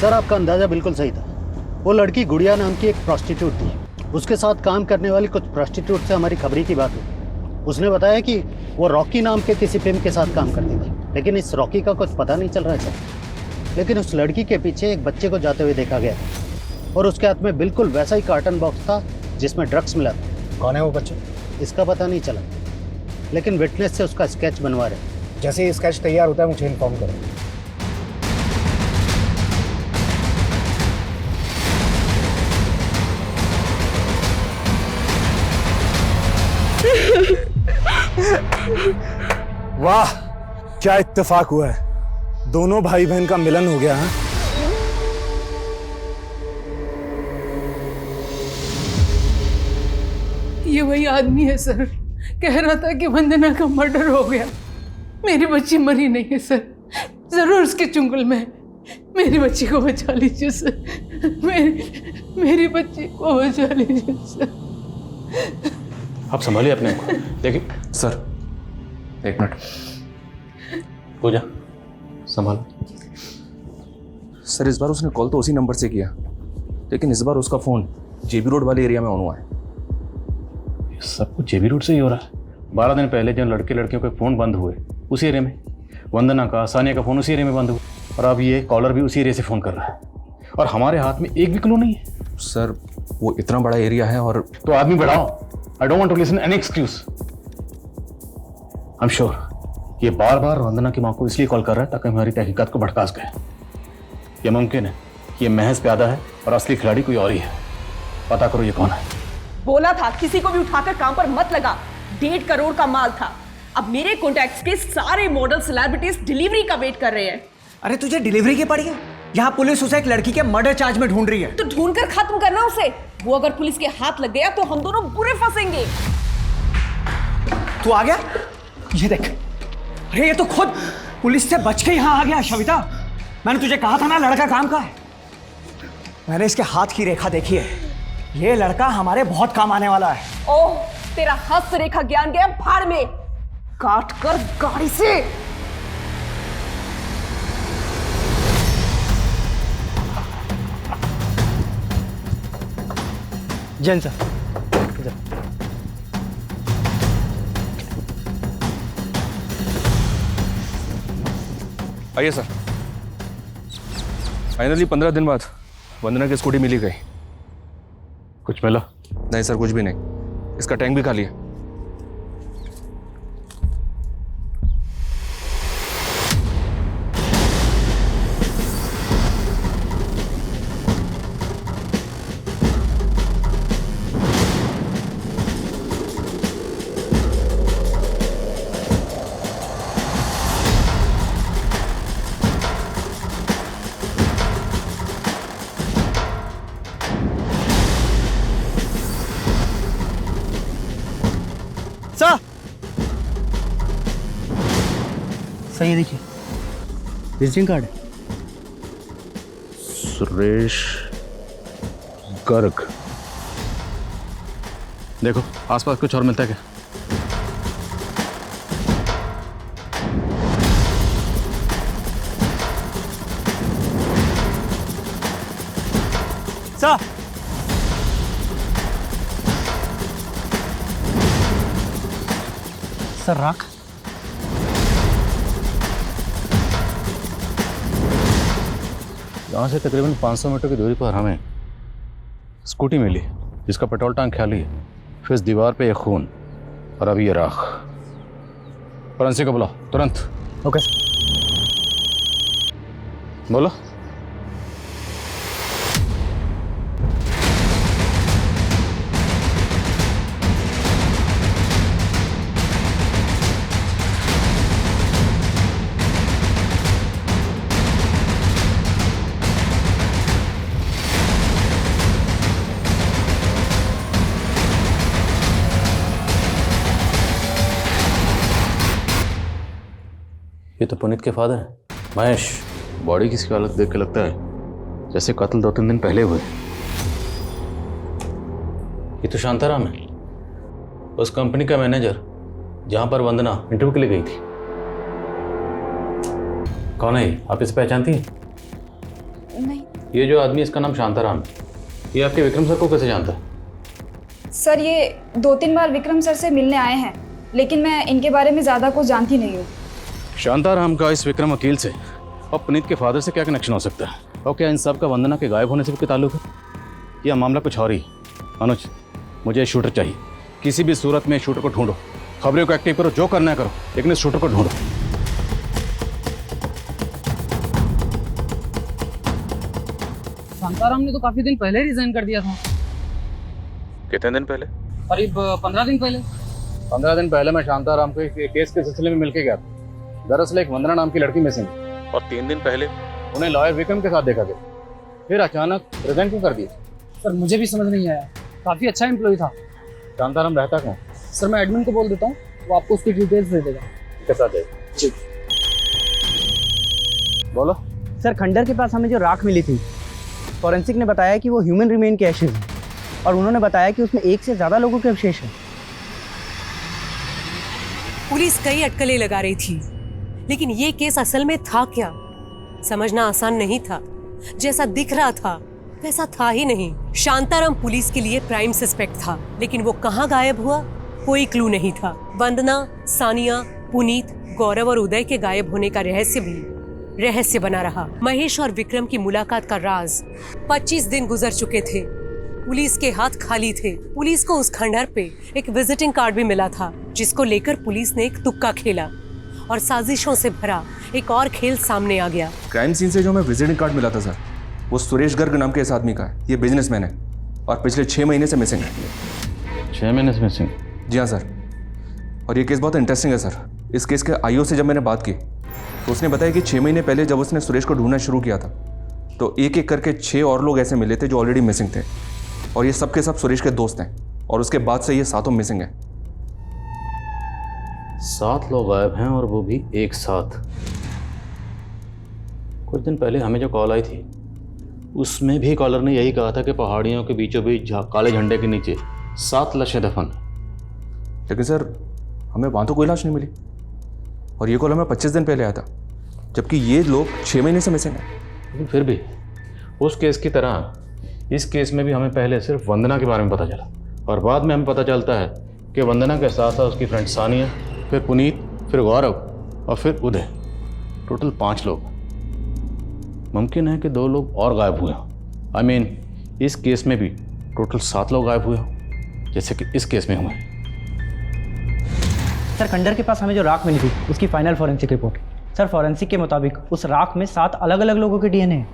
Sir आपका अंदाजा बिल्कुल सही था। वो लड़की गुड़िया नाम की एक प्रोस्टिट्यूट थी। उसके साथ काम करने वाली कुछ प्रोस्टिट्यूट से हमारी खबरी की बात हुई। उसने बताया कि वो रॉकी नाम के किसी पिम्प के साथ काम करती थी, लेकिन इस रॉकी का कुछ पता नहीं चल रहा है सर। लेकिन उस लड़की के पीछे एक बच्चे को जाते हुए देखा गया और उसके हाथ में बिल्कुल वैसा ही कार्टन बॉक्स था जिसमें ड्रग्स मिला था। कौन है वो बच्चा? इसका पता नहीं चला, लेकिन विटनेस से उसका स्केच बनवा रहे। जैसे ही स्केच तैयार होता है मुझे इन्फॉर्म करो। वाह क्या इत्तेफाक हुआ है, दोनों भाई बहन का मिलन हो गया है। ये वही आदमी है सर, कह रहा था कि वंदना का मर्डर हो गया। मेरी बच्ची मरी नहीं है सर, जरूर उसके चुंगल में है। मेरी बच्ची को बचा लीजिए सर, मेरी बच्ची को बचा लीजिए सर। आप संभालिए अपने को। देखिए सर एक मिनट। पूजा संभाल। सर इस बार उसने कॉल तो उसी नंबर से किया, लेकिन इस बार उसका फ़ोन जेबी रोड वाले एरिया में ऑन हुआ है। सब कुछ जेबी रोड से ही हो रहा है। 12 दिन पहले जब लड़के लड़कियों के फ़ोन बंद हुए उसी एरिया में, वंदना का सानिया का फ़ोन उसी एरिया में बंद हुआ, और अब ये कॉलर भी उसी एरिया से फ़ोन कर रहा है, और हमारे हाथ में एक भी क्लू नहीं है। सर वो इतना बड़ा एरिया है और तो आदमी बढ़ाओ। I don't want to listen any excuse. I am sure ये बार बार वंदना की माँ को इसलिए कॉल कर रहा है ताकि हमारी तहकीकात को भड़का सके। ये मुमकिन है कि ये महज प्यादा है और असली खिलाड़ी कोई और ही है। पता करो ये कौन है। बोला था किसी को भी उठाकर काम पर मत लगा। 1.5 करोड़ का माल था। अब मेरे कॉन्टैक्ट्स के सारे मॉडल सेलिब्रिटीज डिलीवरी का वेट कर रहे हैं। अरे तुझे डिलीवरी की पड़ी है? यहाँ पुलिस उसे एक लड़की के मर्डर चार्ज में ढूंढ रही है। तो ढूंढ कर खत्म करना उसे। वो अगर पुलिस के हाथ लग गया तो हम दोनों बुरे फंसेंगे। तू आ गया? ये देख, अरे ये तो खुद पुलिस से बच के यहाँ आ गया। शविता, मैंने तुझे कहा था ना लड़का काम का है। मैंने इसके हाथ की रेखा देखी है, ये लड़का हमारे बहुत काम आने वाला है। ओह, तेरा हस्त रेखा ज्ञान गया भाड़ में, काट कर गाड़ी से। जैन सर, आइए सर। फाइनली 15 दिन बाद वंदना की स्कूटी मिली गई। कुछ मिला? नहीं सर, कुछ भी नहीं। इसका टैंक भी खाली है। सही है, देखिए विजिटिंग कार्ड है। सुरेश गर्ग। देखो आसपास कुछ और मिलता है क्या? सर सर राख। यहाँ से तकरीबन 500 मीटर की दूरी पर हमें स्कूटी मिली जिसका पेट्रोल टैंक खाली है। फिर इस दीवार पे एक खून और अभी ये राख। फॉरेंसिक को बुलाओ तुरंत। ओके बोलो। ये तो पुनीत के फादर हैं महेश। बॉडी किसी की हालत देख के लगता है जैसे कत्ल 2-3 दिन पहले हुए। ये तो शांताराम है, उस कंपनी का मैनेजर जहां पर वंदना इंटरव्यू के लिए गई थी। कौन है ये? आप इसे पहचानती हैं? नहीं ये जो आदमी, इसका नाम शांताराम है। ये आपके विक्रम सर को कैसे जानता है? सर, ये 2-3 बार विक्रम सर से मिलने आए हैं, लेकिन मैं इनके बारे में ज़्यादा कुछ जानती नहीं हूँ। शांताराम का इस विक्रम वकील से और पुनीत के फादर से क्या कनेक्शन हो सकता है? और क्या इन सब का वंदना के गायब होने से भी कोई ताल्लुक है? यह मामला कुछ और ही। अनुज, मुझे शूटर चाहिए। किसी भी सूरत में शूटर को ढूंढो, खबरों को एक्टिव करो, जो करना है करो, लेकिन इस शूटर को ढूंढो। शांताराम ने तो काफी दिन पहले रिजाइन कर दिया था। कितने दिन पहले? करीब 15 दिन पहले। 15 दिन पहले मैं शांताराम को एक केस के सिलसिले में मिलके गया था। दरअसल एक वंदना नाम की लड़की मिसिंग, और 3 दिन पहले उन्हें लॉयर विक्रम के साथ देखा गया। फिर अचानक रिजाइन क्यों कर दिया? सर मुझे भी समझ नहीं आया, काफी अच्छा एम्प्लॉय था। शांताराम रहता कहाँ? सर मैं एडमिन को बोल देता हूँ, वो आपको उसकी डिटेल्स दे देगा। के साथ जी बोलो। सर खंडर के पास हमें जो राख मिली थी, फॉरेंसिक ने बताया कि वो ह्यूमन रिमेन के एशेज हैं, और उन्होंने बताया कि उसमें 1 से ज़्यादा लोगों के अवशेष हैं। पुलिस कई अटकलें लगा रही थी, लेकिन ये केस असल में था क्या, समझना आसान नहीं था। जैसा दिख रहा था वैसा था ही नहीं। शांताराम पुलिस के लिए प्राइम सस्पेक्ट था, लेकिन वो कहाँ गायब हुआ, कोई क्लू नहीं था। वंदना, सानिया, पुनीत, गौरव और उदय के गायब होने का रहस्य भी रहस्य बना रहा। महेश और विक्रम की मुलाकात का राज 25 दिन गुजर चुके थे। पुलिस के हाथ खाली थे। पुलिस को उस खंडहर पे एक विजिटिंग कार्ड भी मिला था, जिसको लेकर पुलिस ने एक तुक्का खेला और साजिशों से भरा एक और खेल सामने आ गया। क्राइम सीन से जो हमें विजिटिंग कार्ड मिला था सर, वो सुरेश गर्ग नाम के इस आदमी का है। ये बिजनेसमैन है और पिछले 6 महीने से मिसिंग है। 6 महीने से मिसिंग? जी हाँ सर। और ये केस बहुत इंटरेस्टिंग है सर। इस केस के आईओ से जब मैंने बात की तो उसने बताया कि 6 महीने पहले जब उसने सुरेश को ढूंढना शुरू किया था तो एक एक करके 6 और लोग ऐसे मिले थे जो ऑलरेडी मिसिंग थे, और ये सब के सब सुरेश के दोस्त हैं। और उसके बाद से ये 7 मिसिंग हैं। 7 लोग गायब हैं और वो भी एक साथ। कुछ दिन पहले हमें जो कॉल आई थी उसमें भी कॉलर ने यही कहा था कि पहाड़ियों के बीचों बीच काले झंडे के नीचे 7 लाशें दफन। लेकिन सर हमें वहाँ तो कोई लाश नहीं मिली, और ये कॉल हमें 25 दिन पहले आया था, जबकि ये लोग 6 महीने से मिसिंग हैं। लेकिन फिर भी उस केस की तरह इस केस में भी हमें पहले सिर्फ वंदना के बारे में पता चला, और बाद में हमें पता चलता है कि वंदना के साथ साथ उसकी फ्रेंड सानिया, फिर पुनीत, फिर गौरव और फिर उदय। टोटल 5 लोग। मुमकिन है कि 2 लोग और गायब हुए हों। आई मीन इस केस में भी टोटल 7 लोग गायब हुए हों, जैसे कि इस केस में हुए। सर खंडर के पास हमें जो राख मिली थी उसकी final forensic report. Sir forensic के मुताबिक उस राख में 7 अलग अलग लोगों के डीएनए हैं।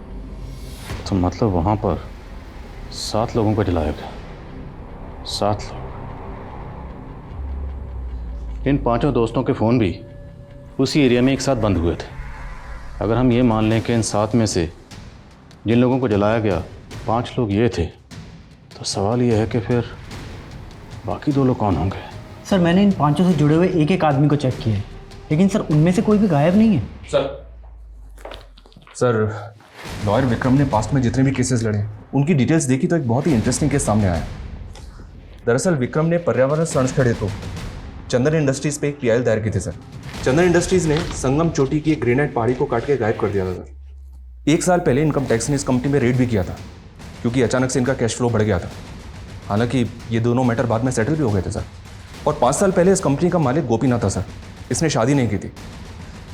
तो मतलब वहाँ पर 7 लोगों को जलाया गया। 7 लोग। इन 5 दोस्तों के फ़ोन भी उसी एरिया में एक साथ बंद हुए थे। अगर हम ये मान लें कि इन 7 में से जिन लोगों को जलाया गया 5 लोग ये थे, तो सवाल ये है कि फिर बाकी 2 लोग कौन होंगे? सर मैंने इन 5 से जुड़े हुए एक एक आदमी को चेक किया है, लेकिन सर उनमें से कोई भी गायब नहीं है। सर लॉयर विक्रम ने पास्ट में जितने भी केसेस लड़े उनकी डिटेल्स देखी तो एक बहुत ही इंटरेस्टिंग केस सामने आया। दरअसल विक्रम ने पर्यावरण संरक्षण हेतु चंदन इंडस्ट्रीज पे एक पीआईएल दायर की थी सर। चंदन इंडस्ट्रीज ने संगम चोटी की एक ग्रेनाइट पहाड़ी को काट के गायब कर दिया था सर। 1 साल पहले इनकम टैक्स ने इस कंपनी में रेड भी किया था क्योंकि अचानक से इनका कैश फ्लो बढ़ गया था। हालांकि ये दोनों मैटर बाद में सेटल भी हो गए थे सर। और 5 साल पहले इस कंपनी का मालिक गोपीनाथ था सर। इसने शादी नहीं की थी।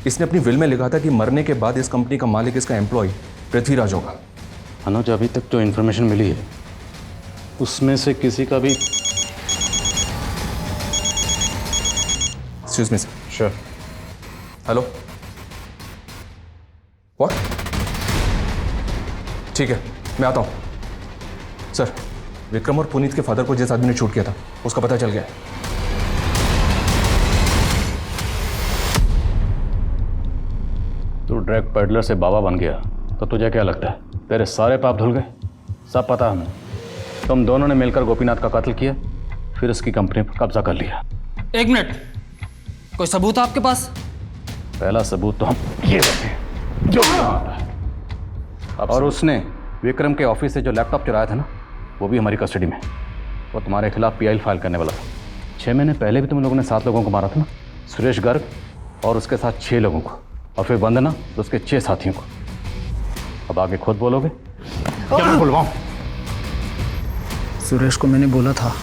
इसने अपनी विल में लिखा था कि मरने के बाद इस कंपनी का मालिक इसका एम्प्लॉय पृथ्वीराज होगा। अनुज, अभी तक जो इन्फॉर्मेशन मिली है उसमें से किसी का भी excuse me sir. Sure. Hello, what? ठीक है, मैं आता हूं। सर, विक्रम और पुनीत के फादर को जिस आदमी ने शूट किया था उसका पता चल गया है। तू ड्रग पेडलर से बाबा बन गया तो तुझे क्या लगता है तेरे सारे पाप धुल गए? सब पता है हमें। तुम दोनों ने मिलकर गोपीनाथ का कत्ल किया, फिर उसकी कंपनी पर कब्जा कर लिया। 1 मिनट, कोई सबूत है आपके पास? पहला सबूत तो हम ये देते हैं जो और उसने विक्रम के ऑफिस से जो लैपटॉप चुराया था ना, वो भी हमारी कस्टडी में। वो तुम्हारे खिलाफ पीआईएल फाइल करने वाला था। 6 महीने पहले भी तुम लोगों ने 7 लोगों को मारा था ना, सुरेश गर्ग और उसके साथ 6 लोगों को, और फिर वंदना तो उसके 6 साथियों को। अब आगे खुद बोलोगे? क्या मैं बुलवाऊं? सुरेश को मैंने बोला था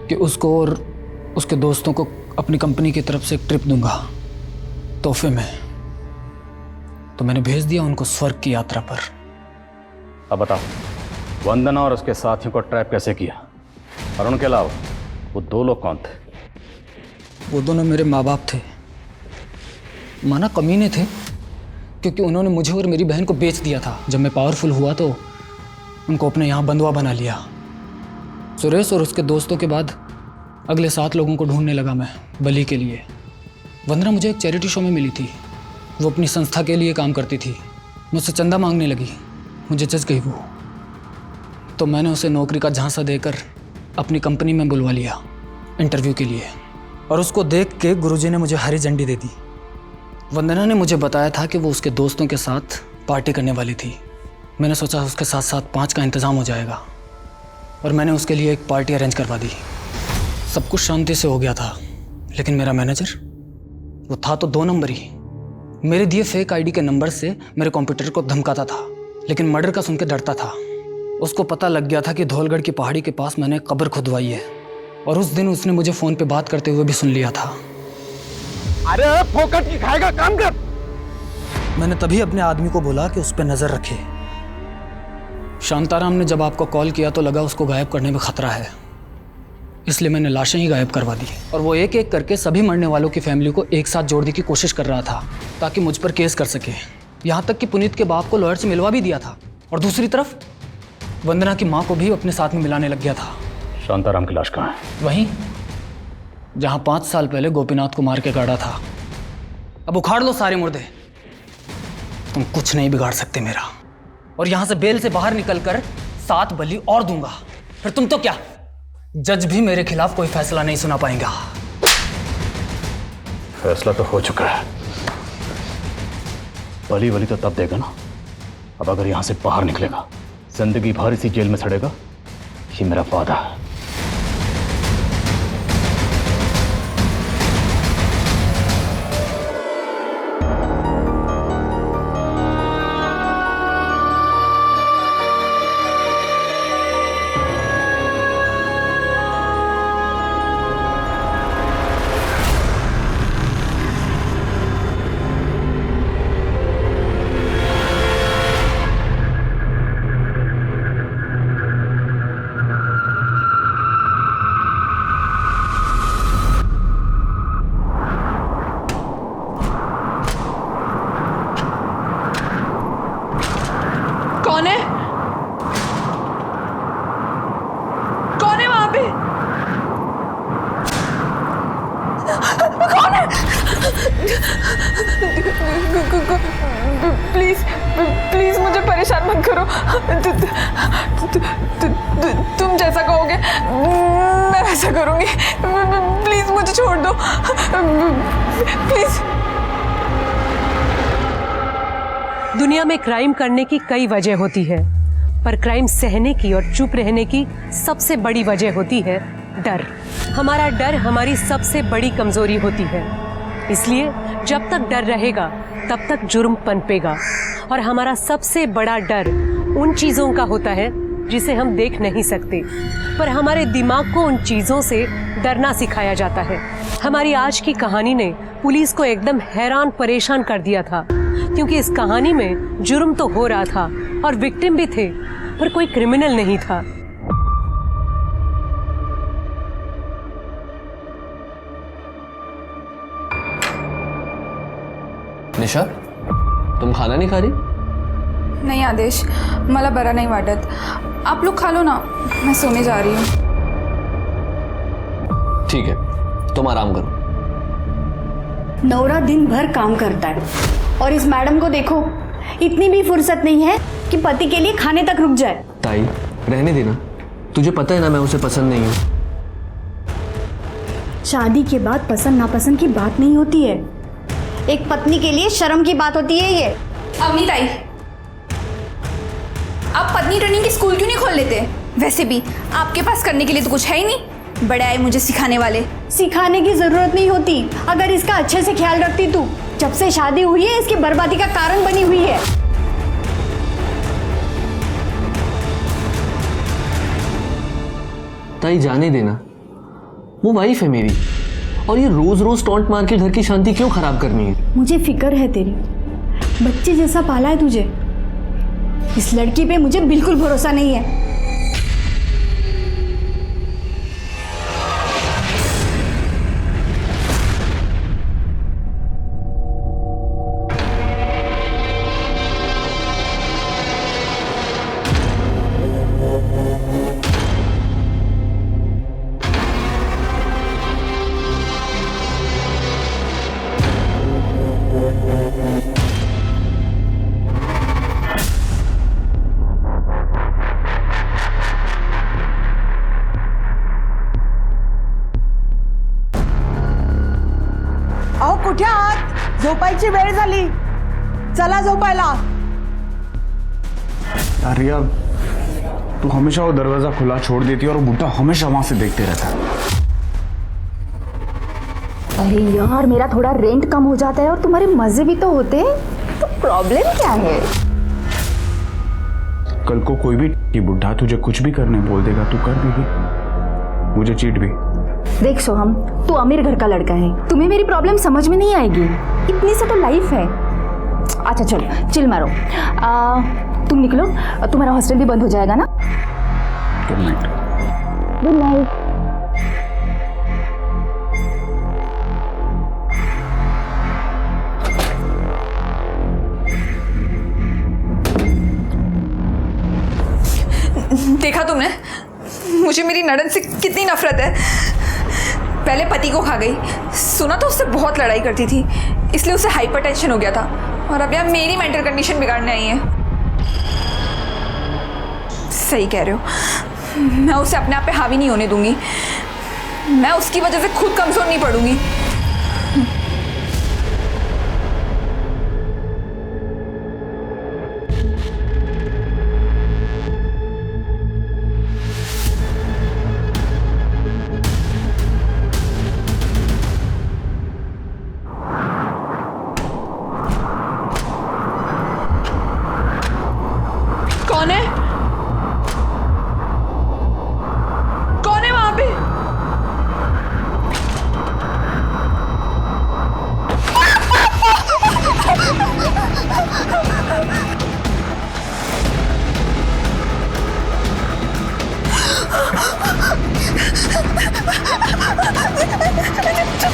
कि उसको और उसके दोस्तों को अपनी कंपनी की तरफ से एक ट्रिप दूंगा तोहफे में, तो मैंने भेज दिया उनको स्वर्ग की यात्रा पर। अब बताओ, वंदना और उसके साथियों को ट्रैप कैसे किया? और उनके अलावा वो 2 लोग कौन थे? वो दोनों मेरे माँ बाप थे। माना कमीने थे क्योंकि उन्होंने मुझे और मेरी बहन को बेच दिया था। जब मैं पावरफुल हुआ तो उनको अपने यहाँ बंधुआ बना लिया। सुरेश और उसके दोस्तों के बाद अगले 7 लोगों को ढूंढने लगा मैं बलि के लिए। वंदना मुझे एक चैरिटी शो में मिली थी। वो अपनी संस्था के लिए काम करती थी। मुझसे चंदा मांगने लगी, मुझे जच गई वो। तो मैंने उसे नौकरी का झांसा देकर अपनी कंपनी में बुलवा लिया इंटरव्यू के लिए, और उसको देख के गुरुजी ने मुझे हरी झंडी दे दी। वंदना ने मुझे बताया था कि वो उसके दोस्तों के साथ पार्टी करने वाली थी। मैंने सोचा उसके साथ साथ 5 का इंतज़ाम हो जाएगा, और मैंने उसके लिए एक पार्टी अरेंज करवा दी। सब कुछ शांति से हो गया था, लेकिन मेरा मैनेजर वो था तो 2 नंबर ही। मेरे दिए फेक आईडी के नंबर से मेरे कंप्यूटर को धमकाता था, लेकिन मर्डर का सुन के डरता था। उसको पता लग गया था कि धौलगढ़ की पहाड़ी के पास मैंने कब्र खुदवाई है, और उस दिन उसने मुझे फ़ोन पे बात करते हुए भी सुन लिया था। अरे फोकट की खाएगा, काम कर। मैंने तभी अपने आदमी को बोला कि उस पर नज़र रखे। शांताराम ने जब आपको कॉल किया तो लगा उसको गायब करने में खतरा है, इसलिए मैंने लाशें ही गायब करवा दी। और वो एक एक करके सभी मरने वालों की फैमिली को एक साथ जोड़ने की कोशिश कर रहा था ताकि मुझ पर केस कर सके। यहाँ तक कि पुनीत के बाप को लॉयर से मिलवा भी दिया था, और दूसरी तरफ वंदना की माँ को भी अपने साथ में मिलाने लग गया था। शांताराम की लाश कहाँ है? वहीं जहाँ 5 साल पहले गोपीनाथ को मार के गाड़ा था। अब उखाड़ लो सारे मुर्दे, तुम कुछ नहीं बिगाड़ सकते मेरा। और यहाँ से बेल से बाहर निकलकर 7 बलि और दूंगा, फिर तुम तो क्या, जज भी मेरे खिलाफ कोई फैसला नहीं सुना पाएगा। फैसला तो हो चुका है। बली बली तो तब देगा ना, अब अगर यहाँ से बाहर निकलेगा जिंदगी भर इसी जेल में सड़ेगा, ये मेरा वादा है। कौन है वहां पे? कौन है? प्लीज प्लीज मुझे परेशान मत करो। तुम जैसा कहोगे मैं वैसा करूंगी। प्लीज मुझे छोड़ दो। प्लीज। दुनिया में क्राइम करने की कई वजह होती है, पर क्राइम सहने की और चुप रहने की सबसे बड़ी वजह होती है डर। हमारा डर हमारी सबसे बड़ी कमजोरी होती है। इसलिए जब तक डर रहेगा तब तक जुर्म पनपेगा। और हमारा सबसे बड़ा डर उन चीज़ों का होता है जिसे हम देख नहीं सकते, पर हमारे दिमाग को उन चीज़ों से डरना सिखाया जाता है। हमारी आज की कहानी ने पुलिस को एकदम हैरान परेशान कर दिया था, क्योंकि इस कहानी में जुर्म तो हो रहा था और विक्टिम भी थे, पर कोई क्रिमिनल नहीं था। निशा, तुम खाना नहीं खा रही? नहीं आदेश, मला बरा नहीं वाटत। आप लोग खा लो ना, मैं सोने जा रही हूँ। ठीक है, तुम आराम करो। नौरा दिन भर काम करता है और इस मैडम को देखो, इतनी भी फुर्सत नहीं है कि पति के लिए खाने तक रुक जाए। ताई, रहने देना। तुझे पता है ना मैं उसे पसंद नहीं हूँ। शादी के बाद पसंद नापसंद की बात नहीं होती है, एक पत्नी के लिए शर्म की बात होती है ये। अवनी ताई, आप पत्नी ट्रेनिंग की स्कूल क्यों नहीं खोल लेते? वैसे भी आपके पास करने के लिए तो कुछ है ही नहीं। बड़े आए मुझे सिखाने वाले। सिखाने की जरूरत नहीं होती, अगर इसका अच्छे से ख्याल रखती तू। जब से शादी हुई है इसकी बर्बादी का कारण बनी हुई है। ताई जाने देना, वो वाइफ है मेरी, और ये रोज रोज टॉन्ट मार के घर की शांति क्यों खराब करनी है? मुझे फिक्र है तेरी, बच्चे जैसा पाला है तुझे। इस लड़की पे मुझे बिल्कुल भरोसा नहीं है। अहो कुठे आहात? झोपायची वेळ झाली, चला झोपायला। रिया, तू हमेशा वो दरवाजा खुला छोड़ देती है और वो बुड्ढा हमेशा वहां से देखते रहता है। अरे यार, मेरा थोड़ा रेंट कम हो जाता है और तुम्हारे मजे भी तो होते हैं, तो प्रॉब्लम क्या है? कल को कोई भी बुड्ढा तुझे कुछ भी करने बोल देगा, तू कर देगी, मुझे चीट भी। देख सोहम, तू अमीर घर का लड़का है, तुम्हें मेरी प्रॉब्लम समझ में नहीं आएगी। इतनी सा तो लाइफ है। अच्छा चलो, चिल मारो। तुम निकलो, तुम्हारा हॉस्टल भी बंद हो जाएगा ना। Good night. Good night. देखा तुमने मुझे मेरी नड़न से कितनी नफरत है। पहले पति को खा गई, सुना तो उससे बहुत लड़ाई करती थी, इसलिए उसे हाइपरटेंशन हो गया था, और अब यहाँ मेरी मेंटल कंडीशन बिगाड़ने आई है। सही कह रहे हो, मैं उसे अपने आप पे हावी नहीं होने दूंगी। मैं उसकी वजह से खुद कमजोर नहीं पड़ूंगी। कौन है? कौन है वहां पे?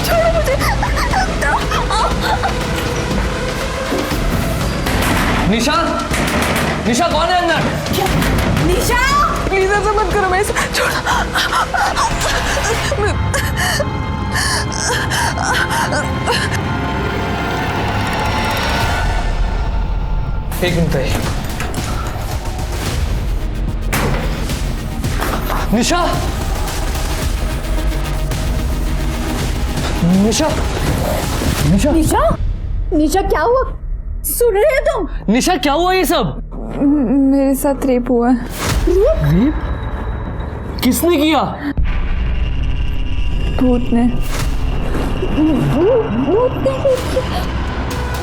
छोड़ो मुझे। निशा, निशा कौन है अंदर? निशा, प्लीज ऐसा मत करो, मैं छोड़ो। एक मिनट है। निशा, निशा, निशा निशा निशा क्या हुआ? सुन रहे हो तुम? निशा क्या हुआ ये सब? मेरे साथ रेप हुआ है। रेप? किसने किया? भूत ने।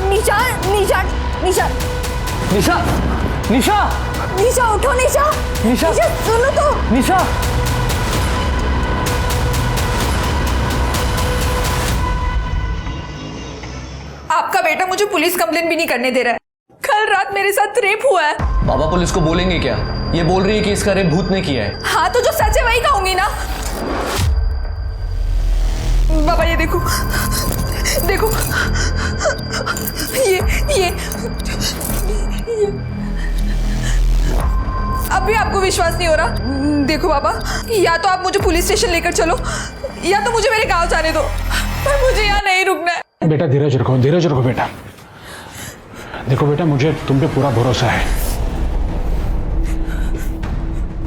निशा निशा निशा निशा निशा निशा उठो निशा निशा सुनो तो निशा आपका बेटा मुझे पुलिस कंप्लेन भी नहीं करने दे रहा है। कल रात मेरे साथ रेप हुआ है। बाबा पुलिस को बोलेंगे क्या? ये बोल रही है कि इसका रेप भूत ने किया है। हाँ तो जो सच है वही कहूंगी ना। बाबा ये देखो देखो ये अब भी आपको विश्वास नहीं हो रहा? देखो बाबा, या तो आप मुझे पुलिस स्टेशन लेकर चलो या तो मुझे मेरे गांव जाने दो, पर मुझे यहाँ नहीं रुकना है। बेटा धीरज रखो बेटा। देखो बेटा, मुझे तुम पे पूरा भरोसा है,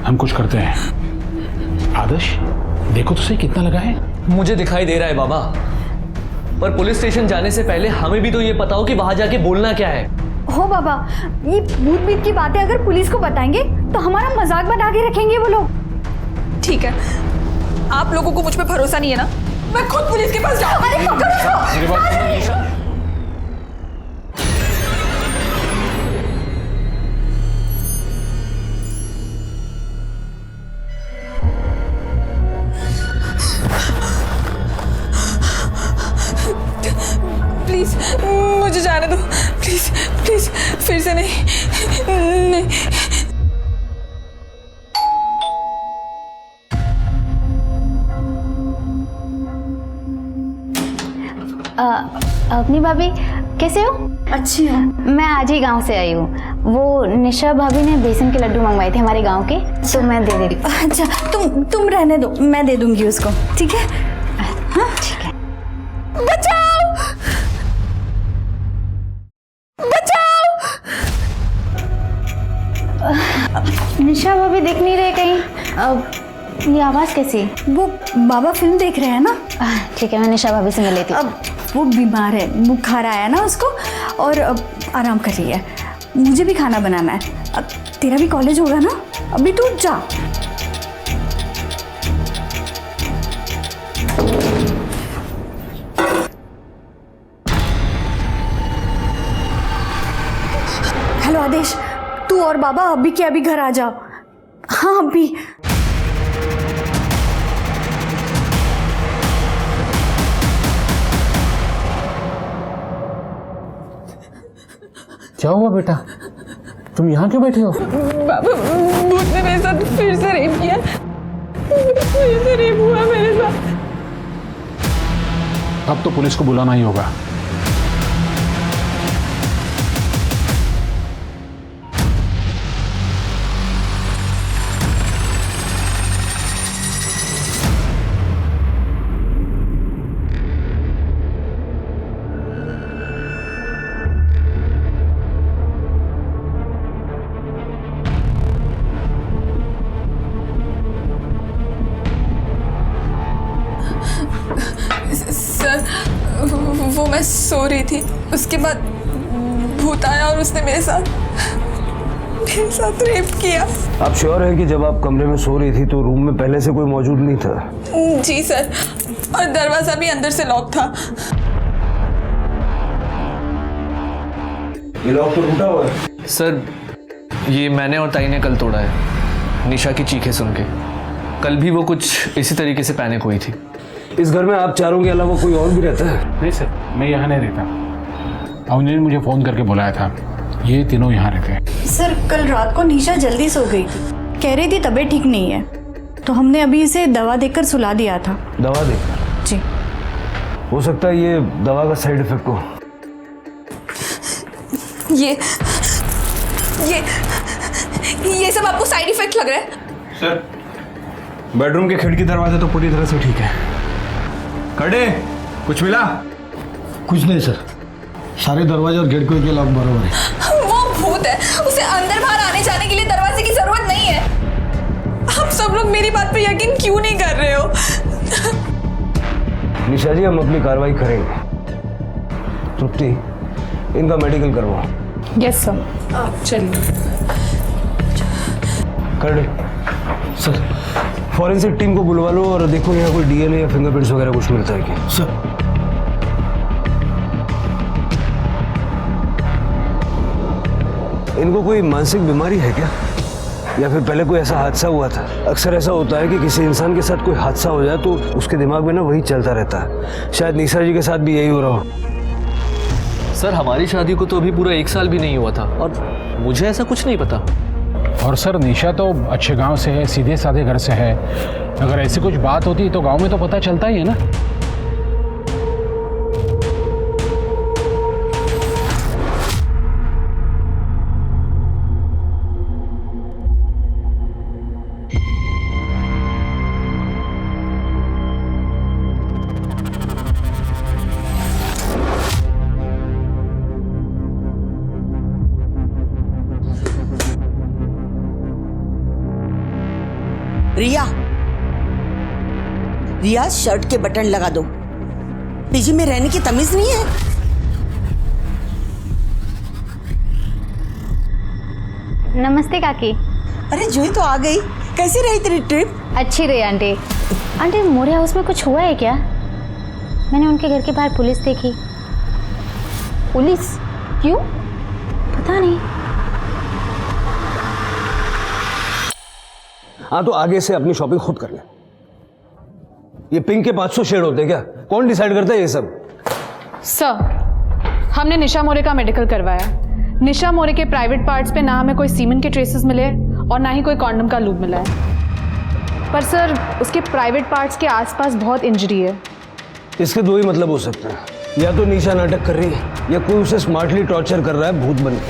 हम कुछ करते हैं। आदर्श देखो तो सही कितना लगा है। मुझे दिखाई दे रहा है बाबा, पर पुलिस स्टेशन जाने से पहले हमें भी तो ये पता हो कि वहां जाके बोलना क्या है। हो बाबा, ये भूत बीत की बातें अगर पुलिस को बताएंगे तो हमारा मजाक बना के रखेंगे वो लोग। ठीक है, आप लोगों को मुझ पे भरोसा नहीं है ना? मैं खुद पुलिस के पास जाऊंगी। अरे पकड़ो इसको। प्लीज मुझे जाने दो, प्लीज प्लीज, फिर से नहीं। अपनी भाभी कैसे हो? अच्छी हूँ। मैं आज ही गांव से आई हूँ। वो निशा भाभी ने बेसन के लड्डू मंगवाए थे हमारे गांव के, तो मैं दे दे रही हूँ। अच्छा तुम रहने दो, मैं दे दूंगी उसको। ठीक है? हाँ ठीक है। बचाओ बचाओ। निशा भाभी दिख नहीं रहे कहीं। ये आवाज़ कैसी? वो बाबा फिल्म देख रहे हैं ना। ठीक है, मैं निशा भाभी से मिल लेती हूँ। अब वो बीमार है, बुखार आया ना उसको, और अब आराम कर रही है। मुझे भी खाना बनाना है। अब तेरा भी कॉलेज होगा ना, अभी तू जा। हेलो आदेश, तू और बाबा अभी के अभी घर आ जाओ। हाँ अभी। क्या हुआ बेटा, तुम यहाँ क्यों बैठे हो? बाबा भूत ने मेरे साथ फिर से रेप किया। फिर से रेप हुआ मेरे साथ। अब तो पुलिस को बुलाना ही होगा। सर वो मैं सो रही थी, उसके बाद भूत आया और उसने मेरे साथ रेप किया। आप श्योर हैं कि जब आप कमरे में सो रही थी तो रूम में पहले से कोई मौजूद नहीं था? जी सर, और दरवाजा भी अंदर से लॉक था। ये लॉक तो टूटा हुआ है। सर ये मैंने और ताई ने कल तोड़ा है, निशा की चीखें सुन के। कल भी वो कुछ इसी तरीके से पैनिक हुई थी। इस घर में आप चारों के अलावा कोई और भी रहता है? नहीं सर, मैं यहाँ नहीं रहता। अवनी ने मुझे फ़ोन करके बुलाया था, ये तीनों यहाँ रहते हैं। सर कल रात को निशा जल्दी सो गई थी, कह रही थी तबीयत ठीक नहीं है, तो हमने अभी इसे दवा देकर सुला दिया था। दवा देकर? जी। हो सकता है ये दवा का साइड इफेक्ट हो। ये सब आपको साइड इफेक्ट लग रहा है? सर बेडरूम के खिड़की दरवाजे तो पूरी तरह से ठीक है। कड़े कुछ मिला? कुछ नहीं सर, सारे दरवाजे और गेट के लॉक बराबर है। वो भूत है, उसे अंदर बाहर आने जाने के लिए दरवाजे की जरूरत नहीं है। आप सब लोग मेरी बात पे यकीन क्यों नहीं कर रहे हो? निशा जी, हम अपनी कार्रवाई करेंगे। तृप्ति, इनका मेडिकल करवाओ। Yes sir. चलिए कर दे सर। फॉरेंसिक टीम को बुलवा लो और देखो यहाँ कोई डीएनए या फिंगरप्रिंट्स वगैरह कुछ मिलता है क्या। सर इनको कोई मानसिक बीमारी है क्या, या फिर पहले कोई ऐसा हादसा हुआ था? अक्सर ऐसा होता है कि किसी इंसान के साथ कोई हादसा हो जाए तो उसके दिमाग में ना वही चलता रहता है। शायद निशा जी के साथ भी यही हो रहा हो। सर हमारी शादी को तो अभी पूरा 1 साल भी नहीं हुआ था और मुझे ऐसा कुछ नहीं पता। और सर निशा तो अच्छे गांव से है, सीधे साधे घर से है। अगर ऐसी कुछ बात होती तो गांव में तो पता चलता ही है ना। रिया शर्ट के बटन लगा दो। पीजी में रहने की तमीज नहीं है। नमस्ते काकी। अरे जूही तो आ गई। कैसी रही तेरी ट्रिप? अच्छी रही आंटी। आंटी मोरे हाउस में कुछ हुआ है क्या? मैंने उनके घर के बाहर पुलिस देखी। पुलिस? क्यों? पता नहीं। हाँ तो आगे से अपनी शॉपिंग खुद कर ले। ये पिंक के 500 शेड होते हैं क्या? कौन डिसाइड करता है ये सब? सर हमने निशा मोरे का मेडिकल करवाया। निशा मोरे के प्राइवेट पार्ट्स पे ना हमें कोई सीमेंट के ट्रेसेस मिले और ना ही कोई कॉन्डम का लूब मिला है। पर सर उसके प्राइवेट पार्ट्स के आसपास बहुत इंजरी है। इसके दो ही मतलब हो सकते हैं, या तो निशा नाटक कर रही है या कोई उसे स्मार्टली टॉर्चर कर रहा है भूत बन के।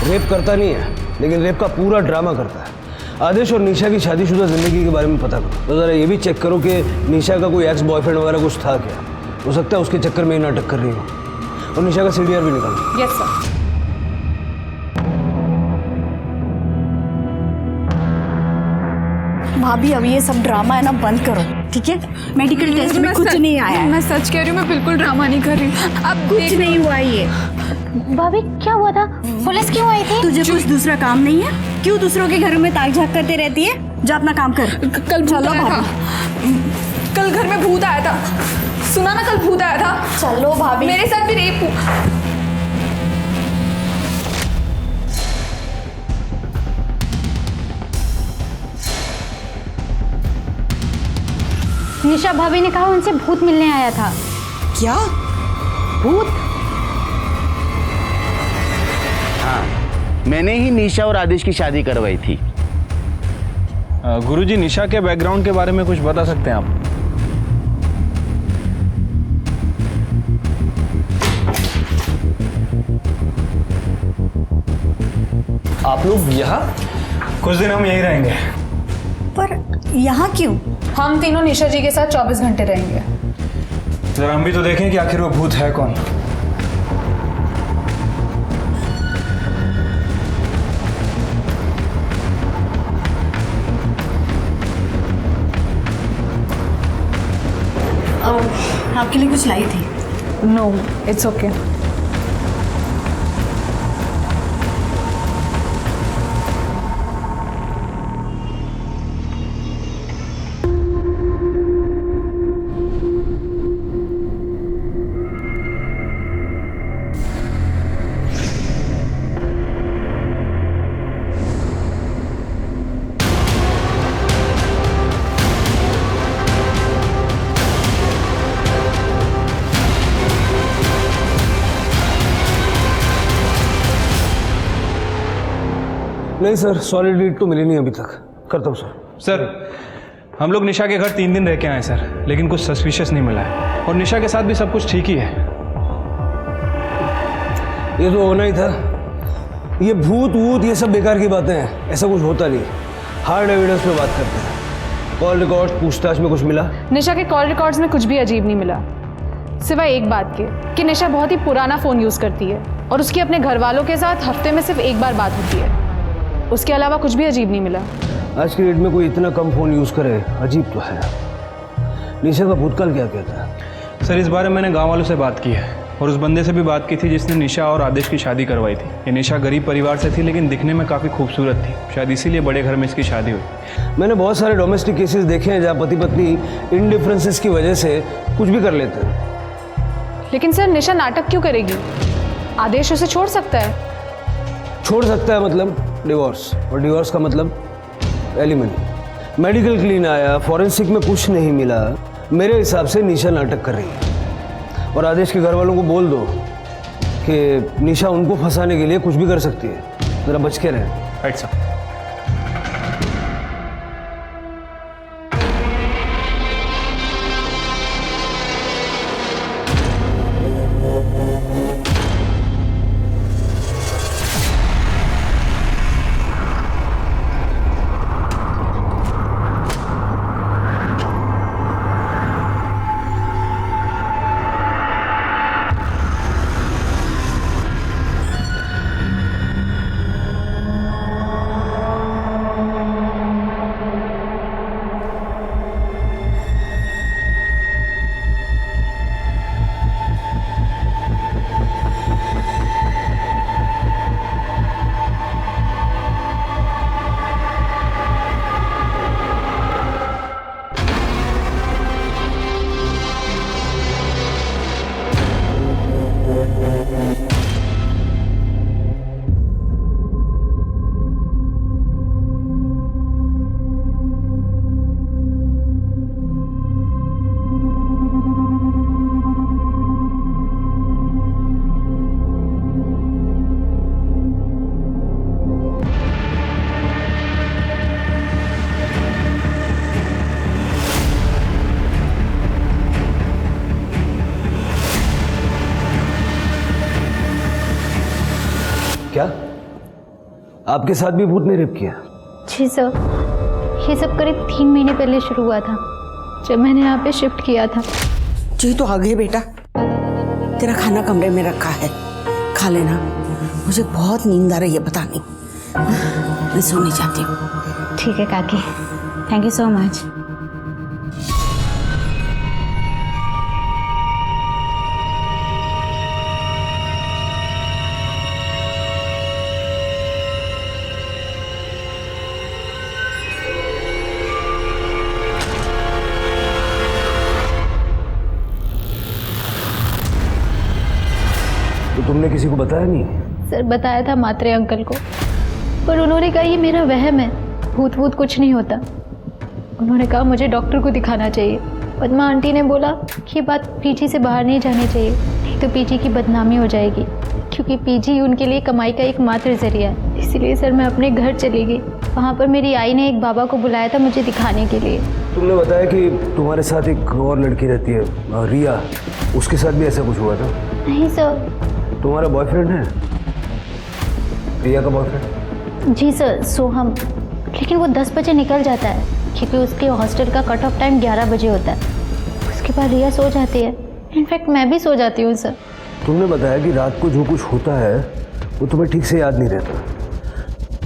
रेप करता नहीं है लेकिन रेप का पूरा ड्रामा करता है। आदेश और निशा की शादीशुदा जिंदगी के बारे में पता करो, तो ज़रा ये भी चेक करो कि निशा का कोई एक्स बॉयफ्रेंड वगैरह कुछ था क्या। हो सकता है उसके चक्कर में ही नाटक कर रही हो। और निशा का सीडीआर भी निकालो। Yes sir. भाभी अब ये सब ड्रामा है ना बंद करो, ठीक है? मेडिकल टेस्ट में कुछ नहीं आया है। मैं सच कह रही हूँ, मैं बिल्कुल ड्रामा नहीं कर रही हूँ। अब कुछ नहीं हुआ ये। भाभी क्या हुआ था? पुलिस क्यों आई थी? तुझे कुछ दूसरा काम नहीं है? क्यों दूसरों के घरों में ताक झाक करते रहती है? जा अपना काम कर। कल चलो भाभी। कल घर में भूत आया था। सुना ना, कल भूत आया था। चलो भाभी। मेरे साथ भी रेप हुआ। निशा भाभी ने कहा उनसे भूत मिलने आया था। क्या भूत? हाँ, मैंने ही निशा और आदेश की शादी करवाई थी। गुरुजी निशा के बैकग्राउंड के बारे में कुछ बता सकते हैं आप? आप लोग यहाँ? कुछ दिन हम यहीं रहेंगे। पर यहाँ क्यों? हम तीनों निशा जी के साथ 24 घंटे रहेंगे। जरा हम भी तो देखें कि आखिर वो भूत है कौन। आपके लिए कुछ लाई थी। No it's okay. नहीं सर, सॉलिड लीड तो मिली नहीं अभी तक। करता हूँ सर। सर हम लोग निशा के घर 3 दिन रह के आए सर, लेकिन कुछ सस्पिशियस नहीं मिला है और निशा के साथ भी सब कुछ ठीक ही है। ये तो होना ही था। ये भूत वूत ये सब बेकार की बातें हैं, ऐसा कुछ होता नहीं। हार्ड एविडेंस पे बात करते हैं। कॉल रिकॉर्ड पूछताछ में कुछ मिला? निशा के कॉल रिकॉर्ड्स में कुछ भी अजीब नहीं मिला, सिवाय एक बात के कि निशा बहुत ही पुराना फ़ोन यूज़ करती है और उसकी अपने घर वालों के साथ हफ्ते में सिर्फ एक बार बात होती है। उसके अलावा कुछ भी अजीब नहीं मिला। आज की डेट में कोई इतना कम फ़ोन यूज़ करे, अजीब तो है। निशा का भूतकाल क्या कहता है? सर इस बारे में मैंने गांव वालों से बात की है और उस बंदे से भी बात की थी जिसने निशा और आदेश की शादी करवाई थी। ये निशा गरीब परिवार से थी लेकिन दिखने में काफ़ी खूबसूरत थी, शायद इसीलिए बड़े घर में इसकी शादी हुई। मैंने बहुत सारे डोमेस्टिक केसेस देखे हैं जहाँ पति पत्नी इन डिफरेंसेस की वजह से कुछ भी कर लेते हैं। लेकिन सर निशा नाटक क्यों करेगी? आदेश उसे छोड़ सकता है। छोड़ सकता है मतलब डिवोर्स, और डिवोर्स का मतलब एलिमनी। मेडिकल क्लीन आया, फॉरेंसिक में कुछ नहीं मिला। मेरे हिसाब से निशा नाटक कर रही है और आदेश के घर वालों को बोल दो कि निशा उनको फंसाने के लिए कुछ भी कर सकती है, जरा बच के रहें। Right sir. क्या आपके साथ भी भूत ने रेप किया? जी सर, ये सब करीब 3 महीने पहले शुरू हुआ था जब मैंने यहाँ पे शिफ्ट किया था। जी तो आ गई बेटा, तेरा खाना कमरे में रखा है, खा लेना। मुझे बहुत नींद आ रही है, पता नहीं, मैं सोने जाती हूँ। ठीक है काकी, थैंक यू सो मच। तो तुमने किसी को बताया नहीं? सर बताया था मात्रे अंकल को, पर उन्होंने कहा ये मेरा वहम है, भूत वूत कुछ नहीं होता। उन्होंने कहा मुझे डॉक्टर को दिखाना चाहिए। पद्मा आंटी ने बोला कि बात पीजी से बाहर नहीं जानी चाहिए, नहीं तो पीजी की बदनामी हो जाएगी, क्योंकि पीजी उनके लिए कमाई का एकमात्र जरिया है। इसीलिए सर मैं अपने घर चली गई। वहाँ पर मेरी आई ने एक बाबा को बुलाया था मुझे दिखाने के लिए। तुमने बताया कि तुम्हारे साथ एक और लड़की रहती है रिया, उसके साथ भी ऐसा कुछ हुआ था? नहीं सर। तुम्हारा बॉयफ्रेंड है? रिया का बॉयफ्रेंड? जी सर, सोहम, लेकिन वो 10 बजे निकल जाता है क्योंकि उसके हॉस्टल का कट ऑफ टाइम 11 बजे होता है। उसके बाद रिया सो जाती है, इनफैक्ट मैं भी सो जाती हूँ सर। तुमने बताया कि रात को जो कुछ होता है वो तुम्हें ठीक से याद नहीं रहता,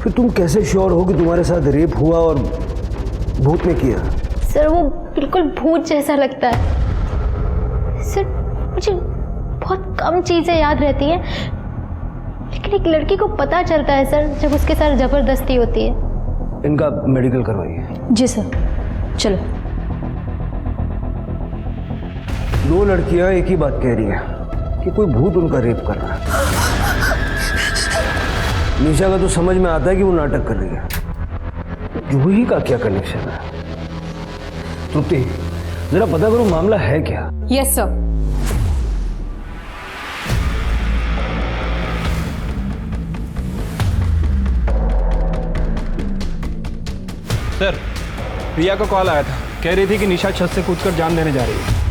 फिर तुम कैसे श्योर हो कि तुम्हारे साथ रेप हुआ और भूत ने किया? सर वो बिल्कुल भूत जैसा लगता है सर। मुझे बहुत कम चीज़ें याद रहती हैं, लेकिन एक लड़की को पता चलता है सर जब उसके साथ ज़बरदस्ती होती है। इनका मेडिकल करवाइए। जी सर, चलो। 2 लड़कियां एक ही बात कह रही हैं कि कोई भूत उनका रेप कर रहा है। निशा का तो समझ में आता है कि वो नाटक कर रही है, जूही का क्या कनेक्शन है? तृप्ति, जरा पता करो मामला है क्या? Yes sir. सर रिया का कॉल आया था, कह रही थी कि निशा छत से कूदकर जान देने जा रही है।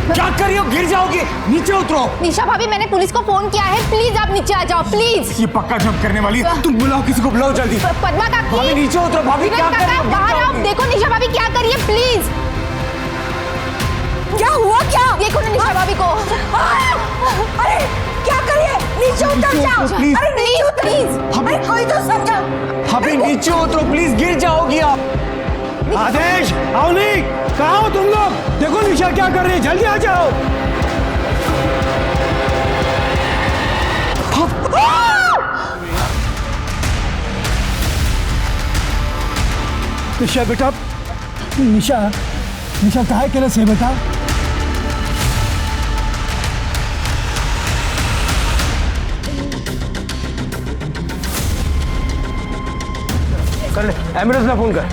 क्या कर रही हो? गिर जाओगी, नीचे उतरो। निशा भाभी, मैंने पुलिस को फोन किया है, प्लीज आप नीचे आ जाओ प्लीज। ये पक्का जंप करने वाली है, तुम बुलाओ किसी को, बुलाओ जल्दी। पद्मा काकी, भाभी नीचे उतरो। भाभी क्या कर रही हो? बाहर आओ, देखो निशा भाभी क्या कर रही है, प्लीज। क्या हुआ? क्या देखो ना निशा भाभी को। अरे क्या करिए? नीचे उतर जाओ प्लीज। अरे नीचे प्लीज, अरे कोई तो समझो। भाभी नीचे उतरो प्लीज, गिर जाओगी आप। आदेश, अवनी, कहाँ हो तुम लोग? देखो निशा क्या कर रही है, जल्दी आ जाओ। निशा बेटा, निशा निशा कहाँ के लिए बेटा? कर ले, एम्बुलेंस ना फोन कर।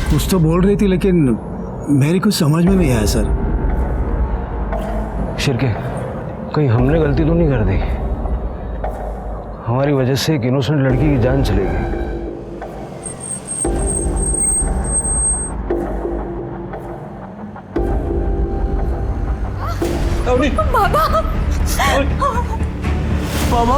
कुछ तो बोल रही थी लेकिन मेरी कुछ समझ में नहीं आया सर। शिरके, कहीं हमने गलती तो नहीं कर दी? हमारी वजह से एक इनोसेंट लड़की की जान चलेगी। बाबा बाबा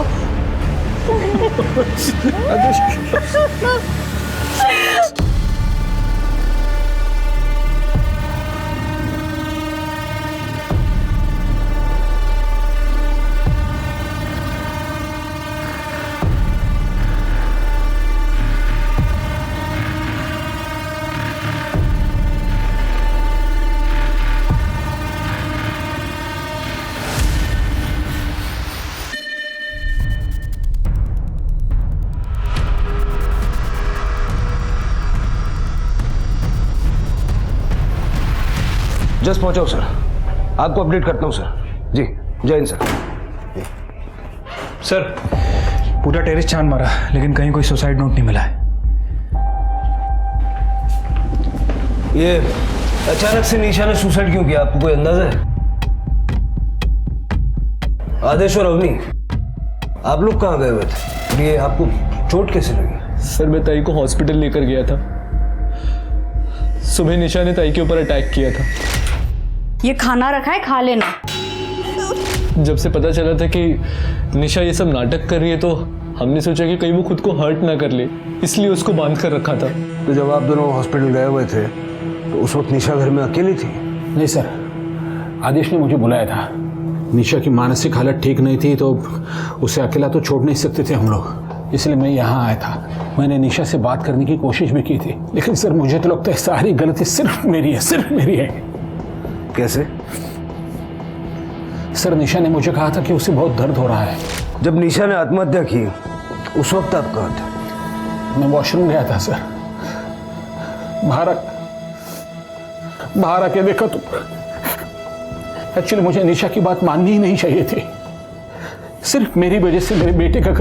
जस्ट पहुंचा हूं सर, आपको अपडेट करता हूं सर। जी जय हिंद सर। सर पूरा टेरेस छान मारा लेकिन कहीं कोई सुसाइड नोट नहीं मिला है। ये अचानक से निशा ने सुसाइड क्यों किया, आपको कोई अंदाजा है? आदेश और अवनी, आप लोग कहाँ गए हुए थे? ये आपको चोट कैसे लगी? सर मैं ताई को हॉस्पिटल लेकर गया था। सुबह निशा ने ताई के ऊपर अटैक किया था। ये खाना रखा है, खा लेना। जब से पता चला था कि निशा ये सब नाटक कर रही है तो हमने सोचा कि कहीं वो खुद को हर्ट ना कर ले, इसलिए उसको बांध कर रखा था। तो जब आप दोनों हॉस्पिटल गए हुए थे तो उस वक्त निशा घर में अकेली थी? नहीं सर, आदेश ने मुझे बुलाया था। निशा की मानसिक हालत ठीक नहीं थी तो उसे अकेला तो छोड़ नहीं सकते थे हम लोग, इसलिए मैं यहाँ आया था। मैंने निशा से बात करने की कोशिश भी की थी लेकिन सर मुझे तो लगता है सारी गलती सिर्फ मेरी है, सिर्फ मेरी है। कैसे? सर निशा ने मुझे कहा था कि उसे बहुत दर्द हो रहा है। जब निशा ने आत्महत्या की उस वक्त आप कहाँ थे? मैं वॉशरूम गया था सर। बाहर आके देखा तो एक्चुअली मुझे निशा की बात माननी ही नहीं चाहिए थी। सिर्फ मेरी वजह से मेरे बेटे का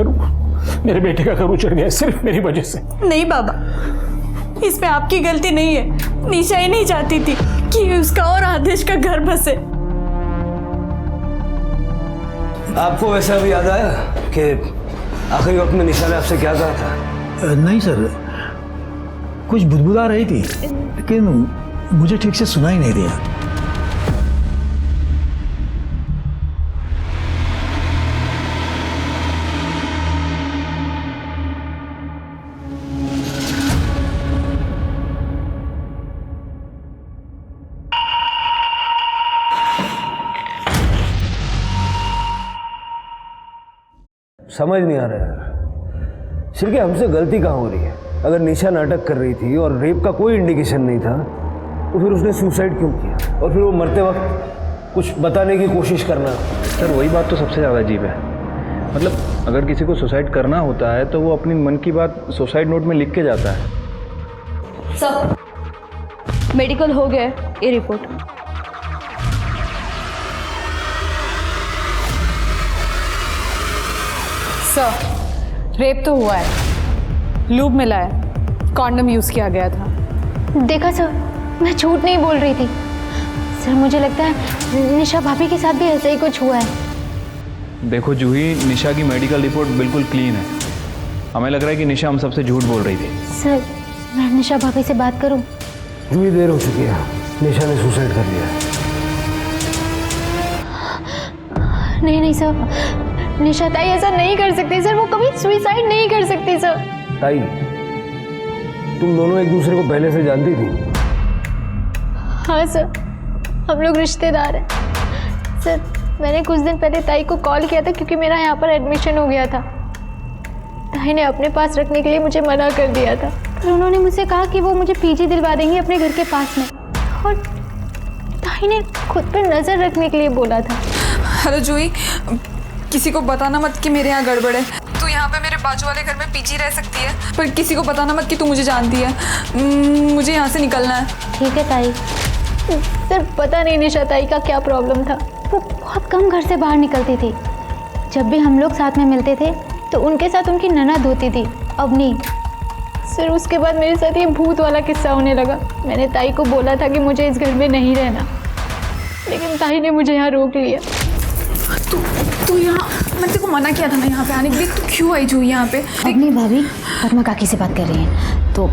घर उजड़ गया, सिर्फ मेरी वजह से। नहीं बाबा, इसमें आपकी गलती नहीं है। निशा ही नहीं चाहती थी कि उसका और आदेश का घर बसे। आपको वैसा भी याद आया कि आखिरी वक्त में निशा ने आपसे क्या कहा था? नहीं सर, कुछ बुदबुदा रही थी लेकिन मुझे ठीक से सुनाई नहीं दिया। समझ नहीं आ रहा है सिर्फ हमसे गलती कहाँ हो रही है? अगर निशा नाटक कर रही थी और रेप का कोई इंडिकेशन नहीं था तो फिर उसने सुसाइड क्यों किया? और फिर वो मरते वक्त कुछ बताने की कोशिश करना। सर वही बात तो सबसे ज़्यादा अजीब है। मतलब अगर किसी को सुसाइड करना होता है तो वो अपनी मन की बात सुसाइड नोट में लिख के जाता है। सर मेडिकल हो गया, ये रिपोर्ट। सर रेप तो हुआ है, लूब मिला है, कॉन्डम यूज किया गया था। देखा सर, मैं झूठ नहीं बोल रही थी। सर मुझे लगता है निशा भाभी के साथ भी ऐसा ही कुछ हुआ है। देखो जूही, निशा की मेडिकल रिपोर्ट बिल्कुल क्लीन है। हमें लग रहा है कि निशा हम सबसे झूठ बोल रही थी। सर मैं निशा भाभी से बात करूं? जूही देर हो चुकी है, निशा ने सुसाइड कर लिया है। नहीं सर, निशा ताई ऐसा नहीं कर सकती सर, वो कभी सुसाइड नहीं कर सकती सर। ताई, तुम दोनों एक दूसरे को पहले से जानती थी? हाँ सर, हम लोग रिश्तेदार हैं। सर मैंने कुछ दिन पहले ताई को कॉल किया था क्योंकि मेरा यहाँ पर एडमिशन हो गया था। ताई ने अपने पास रखने के लिए मुझे मना कर दिया था, पर उन्होंने मुझसे कहा कि वो मुझे पीजी दिलवा देंगे अपने घर के पास में, और ताई ने खुद पर नज़र रखने के लिए बोला था। हेलो जूही, किसी को बताना मत कि मेरे यहाँ गड़बड़ है। तू यहाँ पे मेरे बाजू वाले घर में पीजी रह सकती है, पर किसी को बताना मत कि तू मुझे जानती है। मुझे यहाँ से निकलना है। ठीक है ताई। सर पता नहीं निशा ताई का क्या प्रॉब्लम था, वो बहुत कम घर से बाहर निकलती थी। जब भी हम लोग साथ में मिलते थे तो उनके साथ उनकी ननद होती थी अवनी। सर उसके बाद मेरे साथ ये भूत वाला किस्सा होने लगा। मैंने ताई को बोला था कि मुझे इस घर में नहीं रहना, लेकिन ताई ने मुझे यहाँ रोक लिया। तू यहाँ, मैंने तेरे को मना किया था ना यहाँ पे आने के लिए, तू क्यों आई जूही यहाँ पे? अवनी भाभी पद्मा काकी से बात कर रही हैं। तो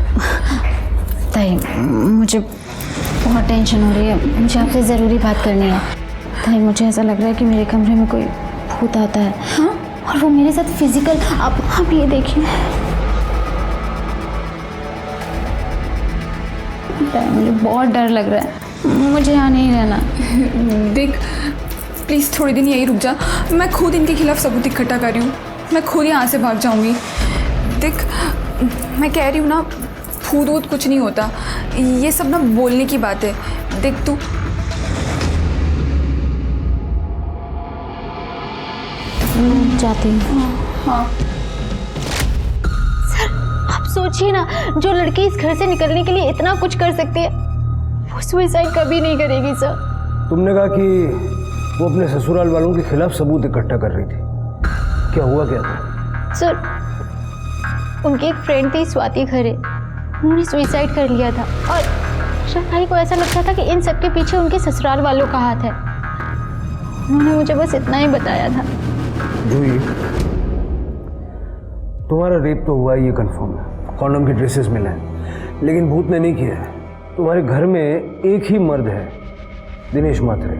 ताई मुझे बहुत टेंशन हो रही है, मुझे आपसे ज़रूरी बात करनी है। ताई मुझे ऐसा लग रहा है कि मेरे कमरे में कोई भूत आता है। हाँ? और वो मेरे साथ फिजिकल, आप ये देखिए। मुझे बहुत डर लग रहा है, मुझे यहाँ नहीं रहना। देख प्लीज़ थोड़ी दिन यहीं रुक जा, मैं खुद इनके खिलाफ सबूत इकट्ठा कर रही हूँ, मैं खुद यहाँ से भाग जाऊँगी। देख मैं कह रही हूँ ना, भूत वूत कुछ नहीं होता, ये सब ना बोलने की बात है। देख तू जाती हूँ। हाँ सर आप सोचिए ना, जो लड़की इस घर से निकलने के लिए इतना कुछ कर सकती है, वो सुसाइड कभी नहीं करेगी सर। तुमने कहा कि वो अपने ससुराल वालों के खिलाफ सबूत इकट्ठा कर रही थी, क्या हुआ क्या था? सर उनकी एक फ्रेंड थी स्वाति खरे, उन्होंने सुसाइड कर लिया था, और शायद को ऐसा लगता था कि इन सब के पीछे उनके ससुराल वालों का हाथ है। उन्होंने मुझे बस इतना ही बताया था। जूही, तुम्हारा रेप तो हुआ है, ये कंफर्म है, कॉन्डम के ड्रेसेस मिले हैं, लेकिन भूत ने नहीं किया है। तुम्हारे घर में एक ही मर्द है, दिनेश मात्रे।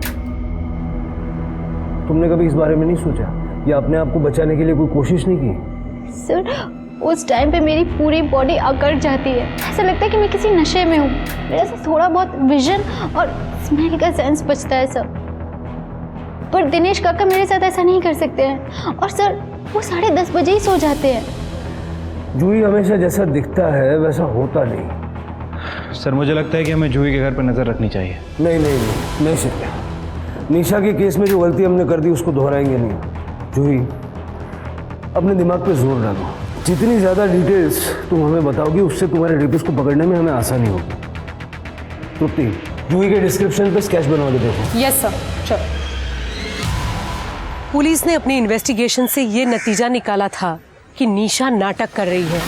तुमने कभी इस बारे में नहीं सोचा या अपने आप को बचाने के लिए कोई कोशिश नहीं की? सर उस टाइम पे मेरी पूरी बॉडी अकड़ जाती है, ऐसा लगता है कि मैं किसी नशे में हूँ। मेरे से थोड़ा बहुत विजन और स्मेल का सेंस बचता है सर, पर दिनेश काका मेरे साथ ऐसा नहीं कर सकते हैं, और सर वो 10:30 बजे ही सो जाते हैं। जूही हमेशा जैसा दिखता है वैसा होता नहीं। सर मुझे लगता है कि हमें जूही के घर पर नज़र रखनी चाहिए। नहीं सत्या, निशा के केस में जो गलती हमने कर दी उसको दोहराएंगे नहीं। जूही अपने दिमाग पे जोर डालो, जितनी ज़्यादा डिटेल्स तुम हमें बताओगी उससे तुम्हारे रेपिस्ट को पकड़ने में हमें आसानी होगी। तृप्ति, जूही के डिस्क्रिप्शन पे स्केच बनवा के देखो। यस सर, चलो। पुलिस ने अपनी इन्वेस्टिगेशन से ये नतीजा निकाला था कि निशा नाटक कर रही है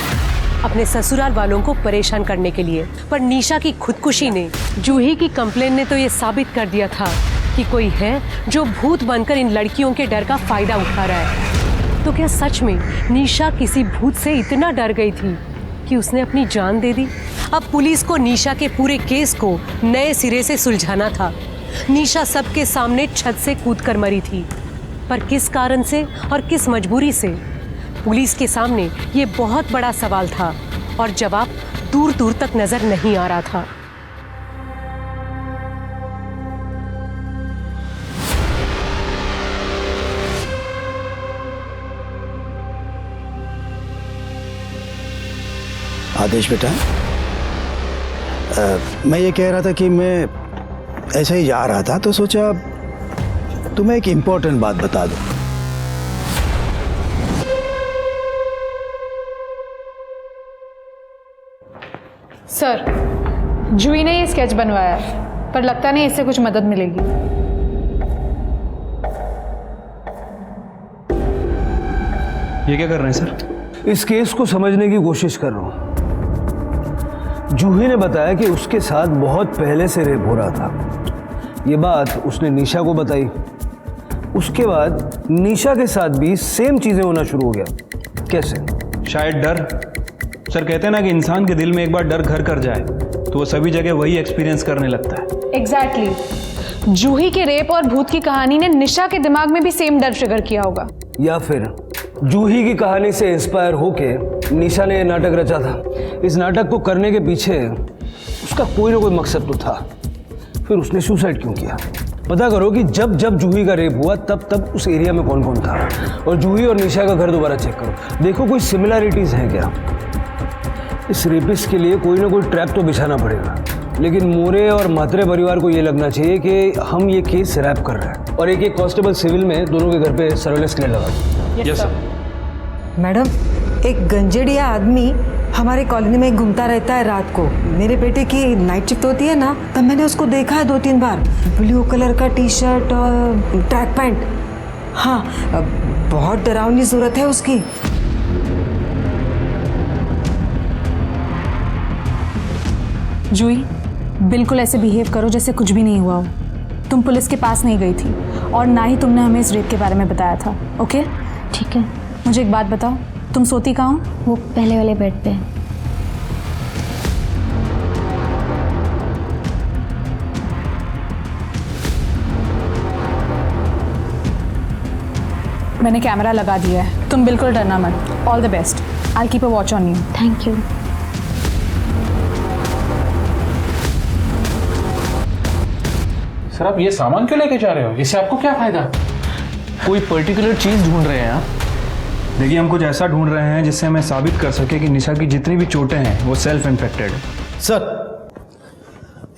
अपने ससुराल वालों को परेशान करने के लिए, पर निशा की खुदकुशी ने, जूही की कंप्लेन ने तो ये साबित कर दिया था कि कोई है जो भूत बनकर इन लड़कियों के डर का फायदा उठा रहा है। तो क्या सच में निशा किसी भूत से इतना डर गई थी कि उसने अपनी जान दे दी? अब पुलिस को निशा के पूरे केस को नए सिरे से सुलझाना था। निशा सबके सामने छत से कूदकर मरी थी, पर किस कारण से और किस मजबूरी से? पुलिस के सामने ये बहुत बड़ा सवाल था, और जवाब दूर दूर तक नजर नहीं आ रहा था। आदेश बेटा, मैं ये कह रहा था कि मैं ऐसे ही जा रहा था तो सोचा तुम्हें एक इम्पोर्टेंट बात बता दूं। सर जूही ने ये स्केच बनवाया, पर लगता नहीं इससे कुछ मदद मिलेगी। ये क्या कर रहे हैं सर? इस केस को समझने की कोशिश कर रहा हूं। जूही ने बताया कि उसके साथ बहुत पहले से रेप हो रहा था। ये बात उसने निशा को बताई। उसके बाद निशा के साथ भी सेम चीजें होना शुरू हो गया। कैसे? शायद डर। सर कहते हैं ना कि इंसान के दिल में एक बार डर घर कर जाए तो वो सभी जगह वही एक्सपीरियंस करने लगता है। एग्जैक्टली। जूही के रेप और भूत की कहानी ने निशा के दिमाग में भी सेम डर ट्रिगर किया होगा। या फिर जूही की कहानी से इंस्पायर होके निशा ने यह नाटक रचा था। इस नाटक को करने के पीछे उसका कोई ना कोई मकसद तो था। फिर उसने सुसाइड क्यों किया? पता करो कि जब जब जूही का रेप हुआ तब तब उस एरिया में कौन कौन था, और जूही और निशा का घर दोबारा चेक करो, देखो कोई सिमिलैरिटीज हैं क्या। इस रेपिस्ट के लिए कोई ना कोई ट्रैप तो बिछाना पड़ेगा, लेकिन मोरे और मात्रे परिवार को ये लगना चाहिए कि हम ये केस रैप कर रहे हैं, और एक कांस्टेबल सिविल में दोनों के घर पे सर्वेलेंस के लिए लगा दो। Yes sir. मैडम, एक गंजेड़िया आदमी हमारे कॉलोनी में घूमता रहता है रात को। मेरे बेटे की नाइट शिफ्ट होती है ना, तब मैंने उसको देखा है 2-3 बार। ब्लू कलर का टी शर्ट और ट्रैक पैंट। हाँ, बहुत डरावनी सूरत है उसकी। जूही, बिल्कुल ऐसे बिहेव करो जैसे कुछ भी नहीं हुआ हो। तुम पुलिस के पास नहीं गई थी और ना ही तुमने हमें इस रेप के बारे में बताया था। ओके? ठीक है। मुझे एक बात बताओ, तुम सोती कहाँ हो? वो पहले वाले बेड पे। मैंने कैमरा लगा दिया है, तुम बिल्कुल डरना मत। All the best. I keep a watch on you. Thank you. Sir आप ये सामान क्यों लेके जा रहे हो? इससे आपको क्या फायदा? कोई पर्टिकुलर चीज़ ढूंढ रहे हैं आप? देखिए, हम कुछ ऐसा ढूंढ रहे हैं जिससे हमें साबित कर सके कि निशा की जितनी भी चोटें हैं वो सेल्फ इन्फेक्टेड। सर,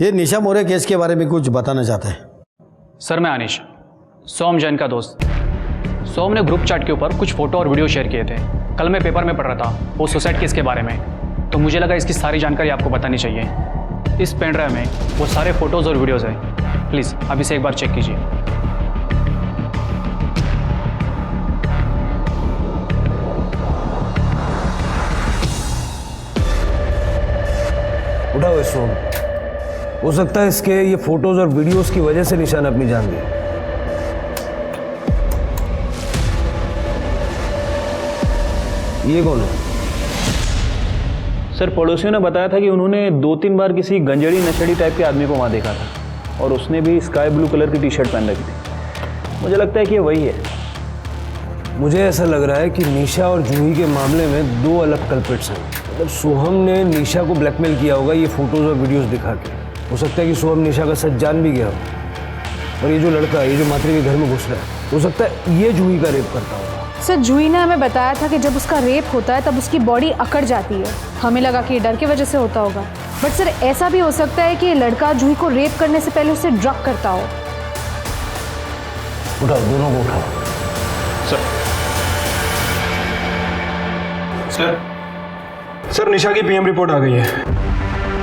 ये निशा मोरे केस के बारे में कुछ बताना चाहते हैं। सर, मैं अनिश, सोम जैन का दोस्त। सोम ने ग्रुप चैट के ऊपर कुछ फोटो और वीडियो शेयर किए थे। कल मैं पेपर में पढ़ रहा था वो सुसाइड केस के बारे में, तो मुझे लगा इसकी सारी जानकारी आपको बतानी चाहिए। इस पेन ड्राइव में वो सारे फोटोज़ और वीडियोज़ हैं। प्लीज़ आप इसे एक बार चेक कीजिए। उठाओ इसको। हो सकता है इसके ये फोटोज और वीडियोस की वजह से निशा ने अपनी जान दी। ये कौन है? सर, पड़ोसियों ने बताया था कि उन्होंने 2-3 बार किसी गंजेड़ी नशेड़ी टाइप के आदमी को वहाँ देखा था, और उसने भी स्काई ब्लू कलर की टी शर्ट पहन रखी थी। मुझे लगता है कि ये वही है। मुझे ऐसा लग रहा है कि निशा और जूही के मामले में 2 अलग कल्प्रिट्स हैं। मतलब सोहम ने निशा को ब्लैकमेल किया होगा ये फोटोज और वीडियोस दिखा के। हो सकता है कि सोहम निशा का सच जान भी गया हो, और ये जो लड़का, ये जो मात्रे के घर में घुस रहा है, हो सकता है ये जूही का रेप करता होगा। सर, जूही ने हमें बताया था कि जब उसका रेप होता है तब उसकी बॉडी अकड़ जाती है। हमें लगा कि डर की वजह से होता होगा, बट सर ऐसा भी हो सकता है कि ये लड़का जूही को रेप करने से पहले उसे ड्रग करता हो। उठाओ, दोनों को उठाओ। सर, निशा की पीएम रिपोर्ट आ गई है।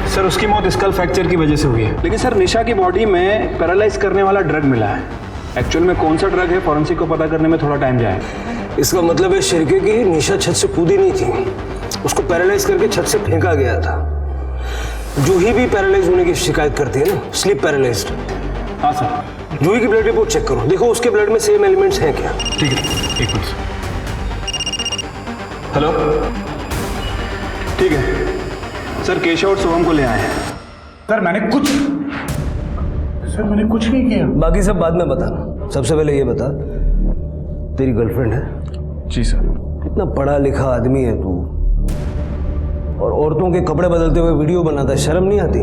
सर, उसकी मौत स्कल फ्रैक्चर की वजह से हुई है, लेकिन सर निशा की बॉडी में पैरालाइज करने वाला ड्रग मिला है। एक्चुअल में कौन सा ड्रग है, फॉरेंसिक को पता करने में थोड़ा टाइम जाएगा। इसका मतलब है शिरके की निशा छत से कूदी नहीं थी, उसको पैरालाइज करके छत से फेंका गया था। जूही भी पैरालाइज होने की शिकायत करती है ना, स्लीप पैरालाइज्ड। हाँ सर। जूही की ब्लड रिपोर्ट चेक करो, देखो उसके ब्लड में सेम एलिमेंट्स हैं क्या। ठीक है, एक मिनट। हेलो, ठीक है सर, केशव और सोहम को ले आए हैं। सर मैंने कुछ नहीं किया। बाकी सब बाद में बताना, सबसे पहले ये बता, तेरी गर्लफ्रेंड है? जी सर। इतना पढ़ा लिखा आदमी है तू, और औरतों के कपड़े बदलते हुए वीडियो बनाता है, शर्म नहीं आती?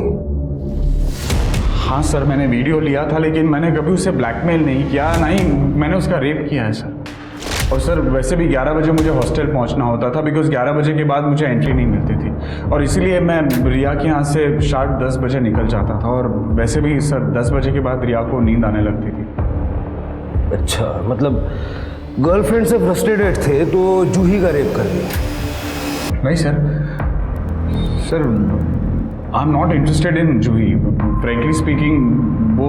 हाँ सर, मैंने वीडियो लिया था, लेकिन मैंने कभी उसे ब्लैकमेल नहीं किया, ना ही मैंने उसका रेप किया है सर। और सर वैसे भी 11 बजे मुझे हॉस्टल पहुंचना होता था, बिकॉज 11 बजे के बाद मुझे एंट्री नहीं मिलती थी, और इसीलिए मैं रिया के यहाँ से शार्प 10 बजे निकल जाता था। और वैसे भी सर 10 बजे के बाद रिया को नींद आने लगती थी। अच्छा, मतलब गर्लफ्रेंड से फ्रस्ट्रेटेड थे तो जूही का रेप कर दिया? नहीं sir, I am not interested in Juhi. Frankly speaking वो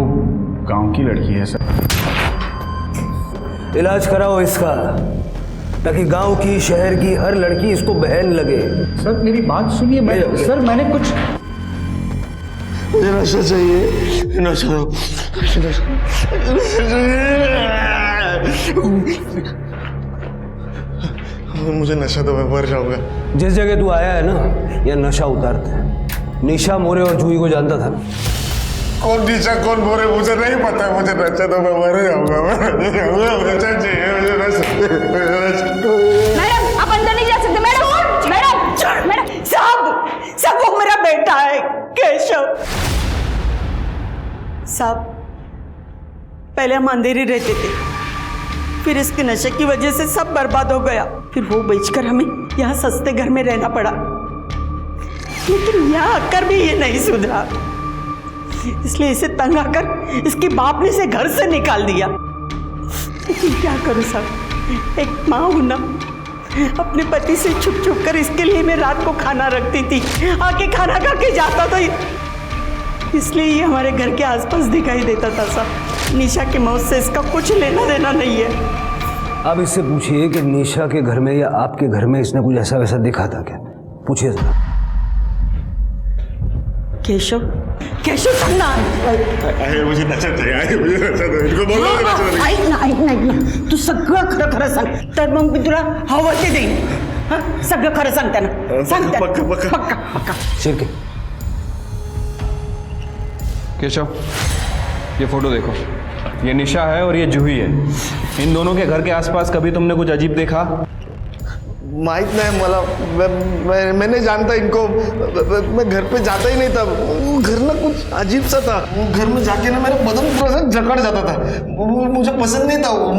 गांव की लड़की है सर। इलाज कराओ इसका, ताकि गांव की, शहर की हर लड़की इसको बहन लगे। सर मेरी बात सुनिए, सर मैंने कुछ, मुझे नशा चाहिए, नशा। मुझे नशा तो मैं मर जाऊंगा। जिस जगह तू आया है ना, यह नशा उतारते हैं। निशा मोरे और जूही को जानता था ना? कौन निशा कौन मोरे मुझे नहीं पता, मुझे नशा तो मैं मर जाऊंगा। नशा चाहिए मुझे, मैडम आप अंदर नहीं जा सकते। मैडम साहब वो मेरा बेटा है केशव। साहब पहले हम अंधेरे रहते थे, फिर इसके नशे की वजह से सब बर्बाद हो गया। फिर वो बेचकर हमें यहाँ सस्ते घर में रहना पड़ा, लेकिन यहाँ आकर भी ये नहीं सुधरा। इसलिए इसे तंग आकर इसके बाप ने इसे घर से निकाल दिया। लेकिन क्या करूँ साहब, एक माँ हूँ ना, अपने पति से छुप छुप कर इसके लिए मैं रात को खाना रखती थी, आके खाना खा के जाता था, इसलिए ये हमारे घर के आसपास दिखाई देता था साहब। निशा की मौत से इसका कुछ लेना देना नहीं है। अब इससे पूछिए कि निशा के घर में या आपके घर में इसने कुछ ऐसा वैसा दिखा था क्या? पूछिए जरा। केशव, केशव सुनना, मुझे नशा चाहिए, मुझे नशा दो, इनको बोलो ऐक ना, तू सगळं खरं खरं सांग, तर मग मी तुला हवं ते देईन। सगळं खरं सांगते ना, सांगते पक्का पक्का। शिरके, केशव, ये फोटो देखो, ये निशा है और ये जूही है। इन दोनों के घर के आसपास कभी तुमने कुछ अजीब देखा? माहित नहीं मला, मैं नहीं जानता इनको, मैं घर पे जाता ही नहीं था। वो घर ना कुछ अजीब सा था, वो घर में जाके ना मेरा बदन पूरा सा जकड़ जाता था, वो मुझे पसंद नहीं था। वो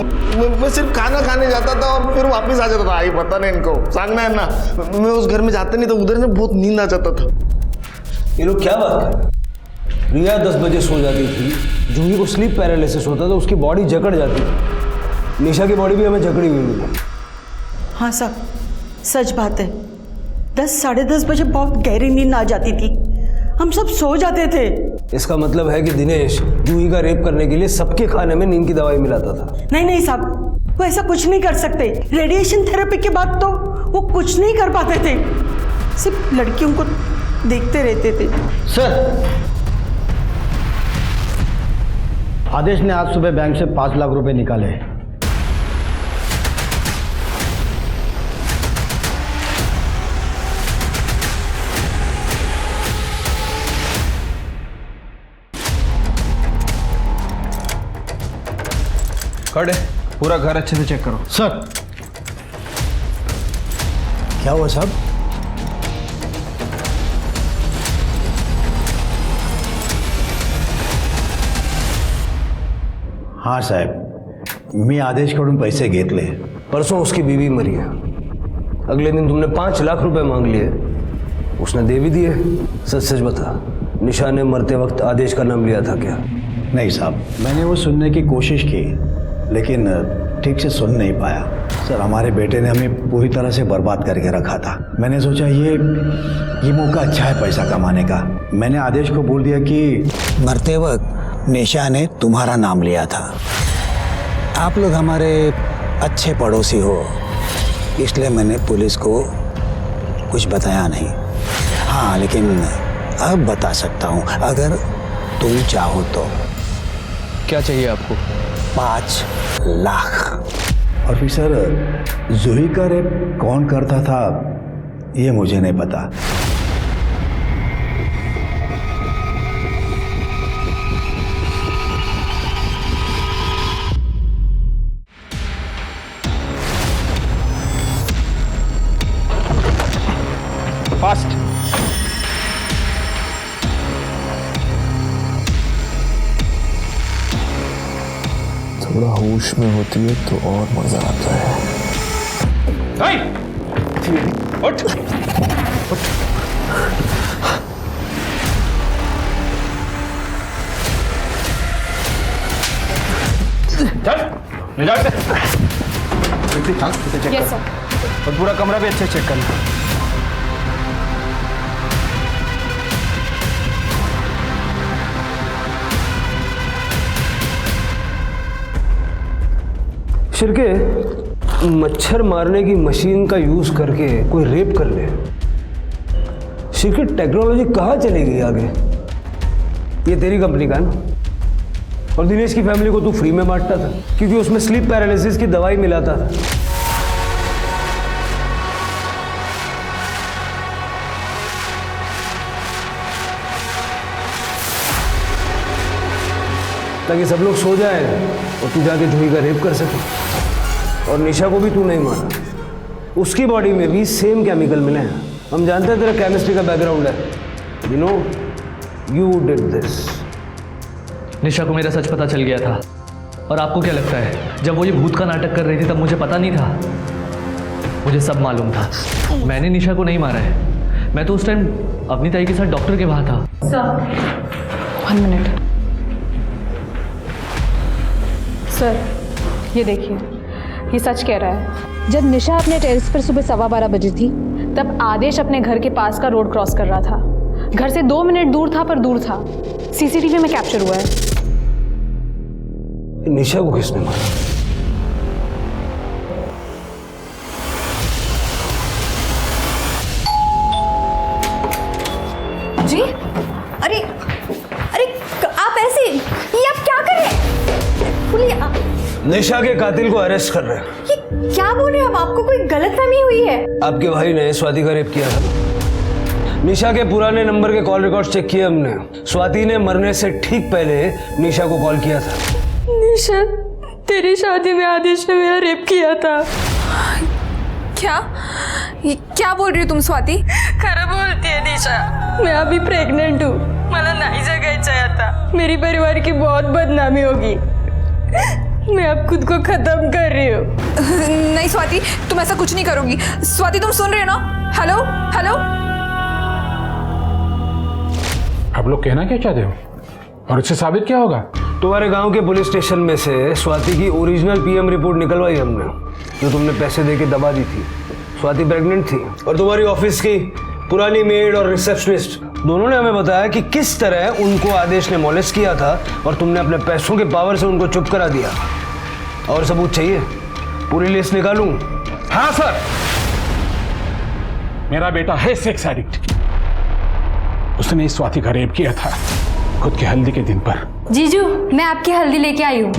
मैं सिर्फ खाना खाने जाता था और फिर वापस आ जाता था। आई पता नहीं इनको, सांगना है ना, मैं उस घर में जाता नहीं था, उधर ना बहुत नींद आ जाता था। ये लोग क्या बात कर? रिया 10 बजे सो जाती थी, जूही को स्लीप पैरालिसिस होता था, उसकी बॉडी जकड़ जाती थी। निशा की बॉडी भी हमें जकड़ी हुई मिली। हाँ साहब, सच बात है। 10 साढ़े 10 बजे बहुत गहरी नींद आ जाती थी, हम सब सो जाते थे। इसका मतलब है कि दिनेश जूही का रेप करने के लिए सबके खाने में नींद की दवाई मिलाता था। नहीं साहब, वो ऐसा कुछ नहीं कर सकते। रेडिएशन थेरेपी के बाद तो वो कुछ नहीं कर पाते थे, सिर्फ लड़कियों को देखते रहते थे। सर, आदेश ने आज सुबह बैंक से 5 लाख रुपए निकाले। खड़े, पूरा घर अच्छे से चेक करो। सर, क्या हुआ साहब? हाँ साहेब, मी आदेशकडून पैसे घेतले। परसों उसकी बीवी मरी है, अगले दिन तुमने 5 लाख रुपए मांग लिए, उसने दे भी दिए। सच सच बता, निशा ने मरते वक्त आदेश का नाम लिया था क्या? नहीं साहब, मैंने वो सुनने की कोशिश की, लेकिन ठीक से सुन नहीं पाया। सर, हमारे बेटे ने हमें पूरी तरह से बर्बाद करके रखा था। मैंने सोचा ये मौका अच्छा है पैसा कमाने का। मैंने आदेश को बोल दिया कि मरते वक्त निशा ने तुम्हारा नाम लिया था, आप लोग हमारे अच्छे पड़ोसी हो, इसलिए मैंने पुलिस को कुछ बताया नहीं। हाँ, लेकिन अब बता सकता हूँ अगर तुम चाहो तो। क्या चाहिए आपको? 5 लाख। और फिर सर, जूही का रेप कौन करता था ये मुझे नहीं पता। फास्ट। थोड़ा होश में होती है तो और मजा आता है। उठ। चल, ले जाओ इसे चेक कर, और पूरा कमरा भी अच्छे चेक करना। शिरके, मच्छर मारने की मशीन का यूज करके कोई रेप कर ले, शिरके टेक्नोलॉजी कहाँ चली गई आगे? ये तेरी कंपनी का है ना? और दिनेश की फैमिली को तू फ्री में बांटता था क्योंकि उसमें स्लीप पैरालिसिस की दवाई मिलाता था। ताकि सब लोग सो जाए और तू जाके जूही का रेप कर सके। और निशा को भी तू नहीं मारा, उसकी बॉडी में भी सेम केमिकल मिले हैं। हम जानते हैं तेरा केमिस्ट्री का बैकग्राउंड है, you know you did this. Nisha को मेरा सच पता चल गया था, और आपको क्या लगता है जब वो ये भूत का नाटक कर रही थी तब मुझे पता नहीं था? मुझे सब मालूम था। मैंने निशा को नहीं मारा है। मैं तो उस टाइम अपनी ताई के साथ डॉक्टर के वहाँ था। वन मिनट सर, ये देखिए, ये सच कह रहा है। जब निशा अपने टेरेस पर सुबह 12:15 बजे थी तब आदेश अपने घर के पास का रोड क्रॉस कर रहा था। घर से 2 मिनट दूर था, पर दूर था। सीसीटीवी में कैप्चर हुआ है। निशा को किसने मारा? जी, अरे अरे आप ऐसे, ये आप क्या कर रहे हैं? बोलिए। निशा के कातिल को अरेस्ट कर रहे हैं। ये क्या बोल रहे हैं आप? आपको कोई गलतफहमी हुई है? आपके भाई ने स्वाति का रेप किया था। निशा के पुराने नंबर के कॉल रिकॉर्ड चेक किए हमने। स्वाति ने मरने से ठीक पहले निशा को कॉल किया था। निशा, तेरी शादी में आदेश ने मेरा रेप किया था। क्या? ये क्या बोल रही हो तुम स्वाति? खरं बोलती है निशा, मैं अभी प्रेग्नेंट हूँ। मला नहीं जगायचं है आता। मेरी परिवार की बहुत बदनामी होगी। मैं अब खुद को खत्म कर रही हूँ। नहीं स्वाति, तुम ऐसा कुछ नहीं करोगी। स्वाति तुम सुन रहे हो ना? Hello hello. आप लोग कहना क्या चाहते हो और उससे साबित क्या होगा? तुम्हारे गांव के पुलिस स्टेशन में से स्वाति की ओरिजिनल पीएम रिपोर्ट निकलवाई हमने, जो तुमने पैसे देके दबा दी थी। स्वाति प्रेग्नेंट थी और तुम्हारी ऑफिस की पुरानी मेड और रिसेप्शनिस्ट दोनों ने हमें बताया कि किस तरह उनको आदेश ने मॉलेस्ट किया था और तुमने अपने पैसों के पावर से उनको चुप करा दिया। और सबूत चाहिए? पूरी लिस्ट निकालूं? हाँ सर, मेरा बेटा है सेक्स एडिक्ट। उसने इस स्वाति का रेप किया था खुद की हल्दी के दिन पर। जीजू, मैं आपकी हल्दी लेके आई हूँ।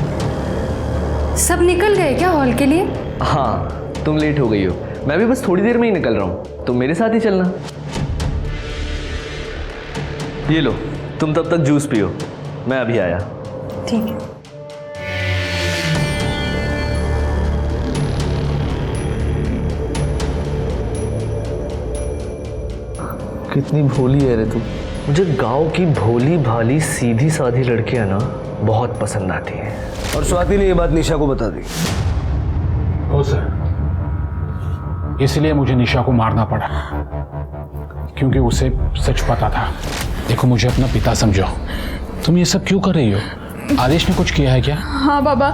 सब निकल गए क्या हॉल के लिए? हाँ, तुम लेट हो गई हो। मैं भी बस थोड़ी देर में ही निकल रहा हूँ, तुम मेरे साथ ही चलना। ये लो, तुम तब तक जूस पियो, मैं अभी आया। ठीक है। कितनी भोली है रे तू। मुझे गांव की भोली भाली सीधी साधी लड़कियां ना बहुत पसंद आती हैं। और स्वाति ने ये बात निशा को बता दी। ओ सर, इसलिए मुझे निशा को मारना पड़ा क्योंकि उसे सच पता था। देखो, मुझे अपना पिता समझो। तुम ये सब क्यों कर रही हो? आदेश ने कुछ किया है क्या? हाँ बाबा,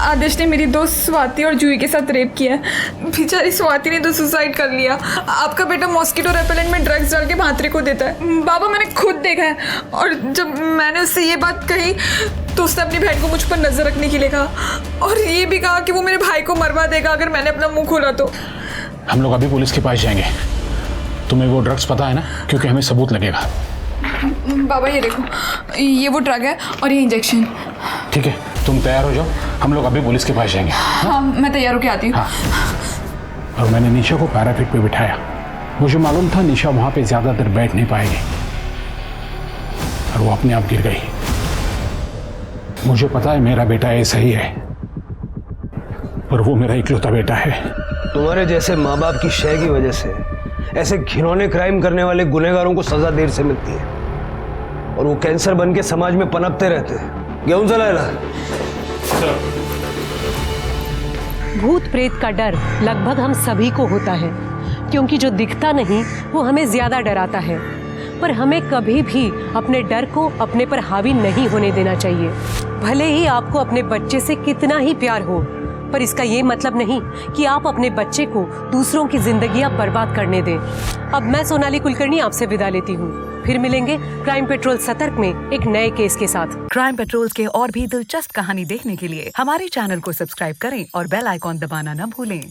आदेश ने मेरी दोस्त स्वाति और जूही के साथ रेप किया है। बेचारी स्वाति ने तो सुसाइड कर लिया। आपका बेटा मॉस्किटो रेपेलेंट में ड्रग्स डाल के भांत्रे को देता है। बाबा, मैंने खुद देखा है। और जब मैंने उससे ये बात कही तो उसने अपनी बहन को मुझ पर नजर रखने के लिए कहा और ये भी कहा कि वो मेरे भाई को मरवा देगा अगर मैंने अपना मुंह खोला तो। हम लोग अभी पुलिस के पास जाएंगे। तुम्हें वो ड्रग्स पता है ना? क्योंकि हमें सबूत लगेगा। बाबा ये देखो, ये वो ड्रग है और ये इंजेक्शन। ठीक है, तुम तैयार हो जाओ, हम लोग अभी पुलिस के पास जाएंगे। हाँ, मैं तैयार होके आती हूँ। हाँ। और मैंने निशा को पैराफिट पे बिठाया। मुझे मालूम था निशा वहां पे ज्यादा देर बैठ नहीं पाएगी और वो अपने आप गिर गई। मुझे पता है मेरा बेटा ऐसा ही है, पर वो मेरा इकलौता बेटा है। तुम्हारे जैसे माँ बाप की शय की वजह से ऐसे घिनौने क्राइम करने वाले गुनहगारों को सजा देर से मिलती है और वो कैंसर बन के समाज में पनपते रहते हैं। गेहूं चलाएगा। भूत प्रेत का डर लगभग हम सभी को होता है, क्योंकि जो दिखता नहीं वो हमें ज्यादा डराता है। पर हमें कभी भी अपने डर को अपने पर हावी नहीं होने देना चाहिए। भले ही आपको अपने बच्चे से कितना ही प्यार हो, पर इसका ये मतलब नहीं कि आप अपने बच्चे को दूसरों की जिंदगियां बर्बाद करने दें। अब मैं सोनाली कुलकर्णी आपसे विदा लेती हूँ। फिर मिलेंगे क्राइम पेट्रोल सतर्क में एक नए केस के साथ। क्राइम पेट्रोल के और भी दिलचस्प कहानी देखने के लिए हमारे चैनल को सब्सक्राइब करें और बेल आइकॉन दबाना न भूलें।